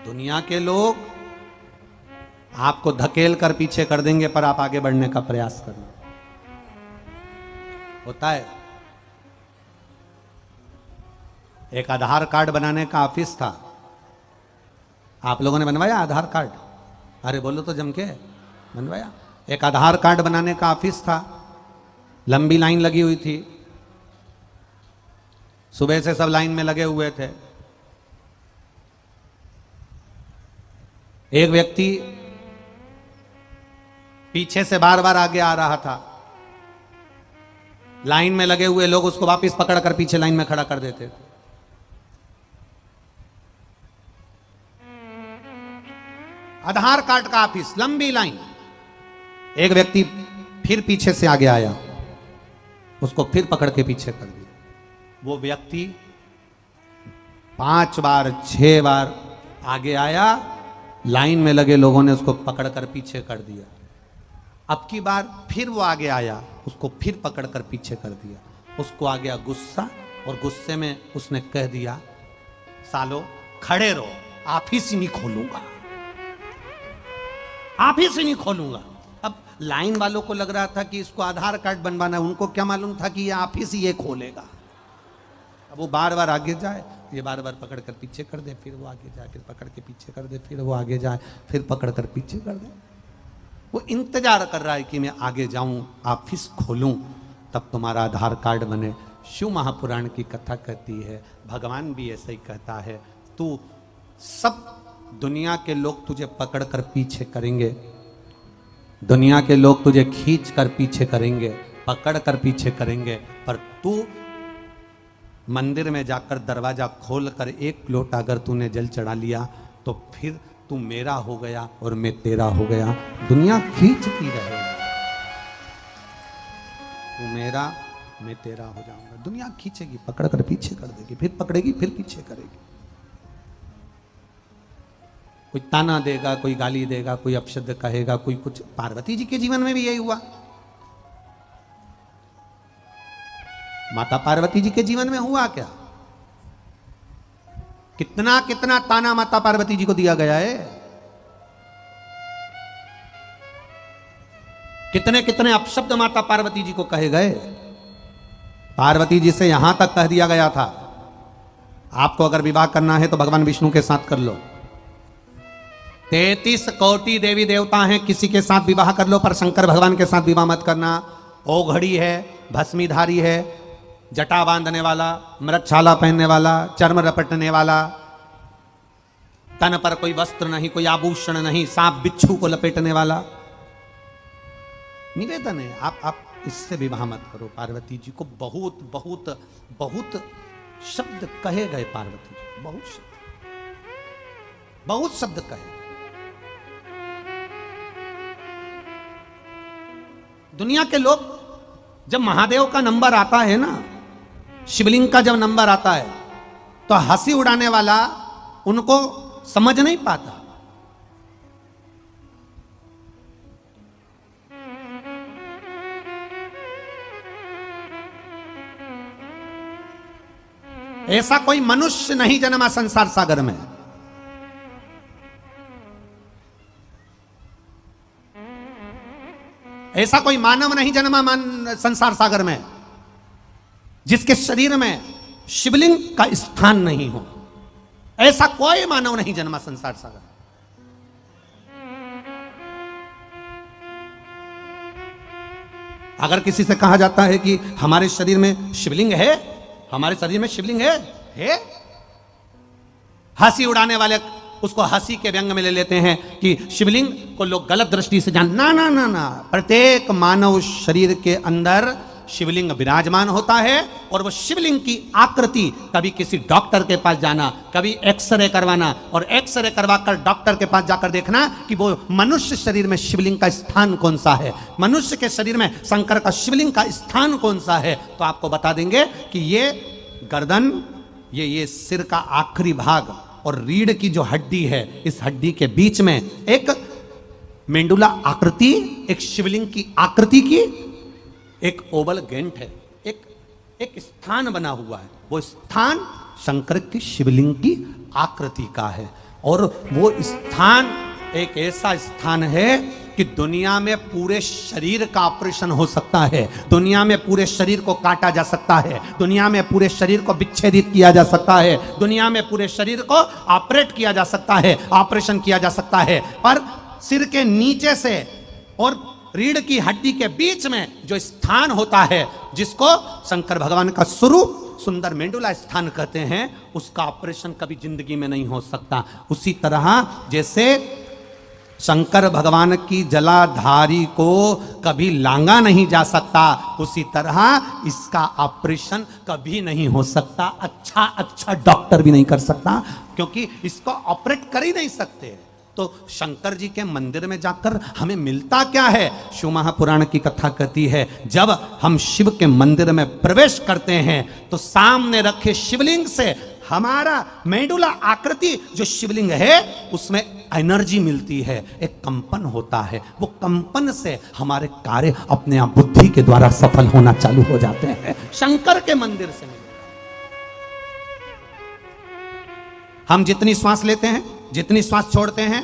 दुनिया के लोग आपको धकेल कर पीछे कर देंगे, पर आप आगे बढ़ने का प्रयास करना। होता है। एक आधार कार्ड बनाने का ऑफिस था, आप लोगों ने बनवाया आधार कार्ड? अरे बोलो तो जम के, बनवाया? एक आधार कार्ड बनाने का ऑफिस था, लंबी लाइन लगी हुई थी, सुबह से सब लाइन में लगे हुए थे। एक व्यक्ति पीछे से बार बार आगे आ रहा था, लाइन में लगे हुए लोग उसको वापस पकड़कर पीछे लाइन में खड़ा कर देते थे। आधार कार्ड का ऑफिस, लंबी लाइन। एक व्यक्ति फिर पीछे से आगे आया, उसको फिर पकड़ के पीछे कर दिया। वो व्यक्ति 5 बार 6 बार आगे आया, लाइन में लगे लोगों ने उसको पकड़कर पीछे कर दिया। अब की बार फिर वो आगे आया, उसको फिर पकड़कर पीछे कर दिया। उसको आ गया गुस्सा, और गुस्से में उसने कह दिया, सालो खड़े रहो, ऑफिस ही नहीं खोलूंगा, ऑफिस ही नहीं खोलूंगा। अब लाइन वालों को लग रहा था कि इसको आधार कार्ड बनवाना है, उनको क्या मालूम था कि ये ऑफिस ही ये खोलेगा। अब वो बार बार आगे जाए, ये बार बार पकड़ कर पीछे कर दे, फिर वो आगे जाए, फिर पकड़ के पीछे कर दे, फिर वो आगे जाए, फिर पकड़ कर पीछे कर दे। वो इंतजार कर रहा है कि मैं आगे जाऊं, ऑफिस खोलूं, तब तुम्हारा आधार कार्ड बने। शिव महापुराण की कथा कहती है, भगवान भी ऐसा ही कहता है, तू सब दुनिया के लोग तुझे पकड़ कर पीछे करेंगे, दुनिया के लोग तुझे खींच कर पीछे करेंगे, पकड़ कर पीछे करेंगे, पर तू मंदिर में जाकर दरवाजा खोलकर 1 लोटा अगर तूने जल चढ़ा लिया, तो फिर तू मेरा हो गया और मैं तेरा हो गया। दुनिया खींचती रहे, तू मेरा मैं तेरा हो जाऊंगा। दुनिया खींचेगी, पकड़ कर पीछे कर देगी, फिर पकड़ेगी, फिर पीछे करेगी। कोई ताना देगा, कोई गाली देगा, कोई अपशब्द कहेगा, कोई कुछ। पार्वती जी के जीवन में भी यही हुआ। माता पार्वती जी के जीवन में हुआ क्या? कितना कितना ताना माता पार्वती जी को दिया गया है, कितने कितने अपशब्द माता पार्वती जी को कहे गए। पार्वती जी से यहां तक कह दिया गया था, आपको अगर विवाह करना है तो भगवान विष्णु के साथ कर लो। 33 कोटि देवी देवता हैं, किसी के साथ विवाह कर लो, पर शंकर भगवान के साथ विवाह मत करना। ओघड़ी है, भस्मीधारी है, जटा बांधने वाला, मृगछाला पहनने वाला, चर्म रपटने वाला, तन पर कोई वस्त्र नहीं, कोई आभूषण नहीं, सांप बिच्छू को लपेटने वाला। निवेदन है, आप इससे विवाह मत करो। पार्वती जी को बहुत बहुत बहुत शब्द कहे गए, पार्वती जी बहुत शब्द कहे। दुनिया के लोग, जब महादेव का नंबर आता है ना, शिवलिंग का जब नंबर आता है, तो हंसी उड़ाने वाला उनको समझ नहीं पाता। ऐसा कोई मनुष्य नहीं जन्मा संसार सागर में। ऐसा कोई मानव नहीं जन्मा संसार सागर में जिसके शरीर में शिवलिंग का स्थान नहीं हो। ऐसा कोई मानव नहीं जन्मा संसार सागर। अगर किसी से कहा जाता है कि हमारे शरीर में शिवलिंग है, हमारे शरीर में शिवलिंग है, हंसी उड़ाने वाले उसको हंसी के व्यंग में ले लेते हैं कि शिवलिंग को लोग गलत दृष्टि से जान। ना ना ना ना, प्रत्येक मानव शरीर के अंदर शिवलिंग विराजमान होता है और वो शिवलिंग की आकृति कभी किसी डॉक्टर के पास जाना, कभी एक्सरे करवाना और एक्सरे करवाकर डॉक्टर के पास जाकर देखना कि वो मनुष्य शरीर में शिवलिंग का स्थान कौन सा है, मनुष्य के शरीर में शंकर का शिवलिंग का स्थान कौन सा है, तो आपको बता देंगे कि ये गर्दन, ये सिर का आखिरी भाग और रीढ़ की जो हड्डी है, इस हड्डी के बीच में एक मेंडुला आकृति, एक शिवलिंग की आकृति की एक ओवल गेंट है, एक स्थान बना हुआ है। वो स्थान शंकर की शिवलिंग की आकृति का है और वो स्थान एक ऐसा स्थान है कि दुनिया में पूरे शरीर का ऑपरेशन हो सकता है, दुनिया में पूरे शरीर को काटा जा सकता है, दुनिया में पूरे शरीर को विच्छेदित किया जा सकता है, दुनिया में पूरे शरीर को ऑपरेट किया जा सकता है, ऑपरेशन किया जा सकता है, पर सिर के नीचे से और रीढ़ की हड्डी के बीच में जो स्थान होता है, जिसको शंकर भगवान का स्वरूप सुंदर मेंडुला स्थान कहते हैं, उसका ऑपरेशन कभी जिंदगी में नहीं हो सकता। उसी तरह जैसे शंकर भगवान की जलाधारी को कभी लांगा नहीं जा सकता, उसी तरह इसका ऑपरेशन कभी नहीं हो सकता। अच्छा डॉक्टर भी नहीं कर सकता, क्योंकि इसको ऑपरेट कर ही नहीं सकते। तो शंकर जी के मंदिर में जाकर हमें मिलता क्या है? शिव महापुराण की कथा कहती है, जब हम शिव के मंदिर में प्रवेश करते हैं तो सामने रखे शिवलिंग से हमारा मेंडुला आकृति जो शिवलिंग है उसमें एनर्जी मिलती है, एक कंपन होता है। वो कंपन से हमारे कार्य अपने आप बुद्धि के द्वारा सफल होना चालू हो जाते हैं। शंकर के मंदिर से हम जितनी श्वास लेते हैं, जितनी श्वास छोड़ते हैं,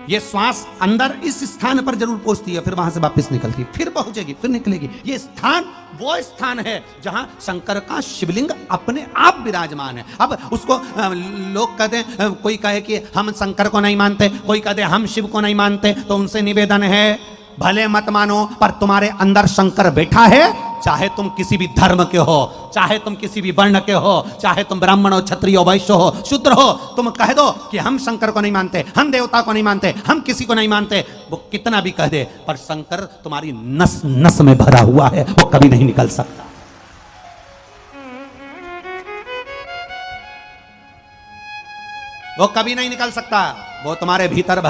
ये श्वास अंदर इस स्थान पर जरूर पहुंचती है, फिर वहां से वापस निकलती है, फिर पहुंचेगी, फिर निकलेगी। ये स्थान वो स्थान है जहां शंकर का शिवलिंग अपने आप विराजमान है। अब उसको लोग कहते हैं, कोई कहे कि हम शंकर को नहीं मानते, कोई कहते हम शिव को नहीं मानते, तो उनसे निवेदन है भले मत मानो, पर तुम्हारे अंदर शंकर बैठा है। चाहे तुम किसी भी धर्म के हो, चाहे तुम किसी भी वर्ण के हो, चाहे तुम ब्राह्मण हो, क्षत्रिय हो, वैश्य हो, शूद्र हो, तुम कह दो कि हम शंकर को नहीं मानते, हम देवता को नहीं मानते, हम किसी को नहीं मानते, वो कितना भी कह दे, पर शंकर तुम्हारी नस नस में भरा हुआ है, वो कभी नहीं निकल सकता। वो कभी नहीं निकल सकता, वो तुम्हारे भीतर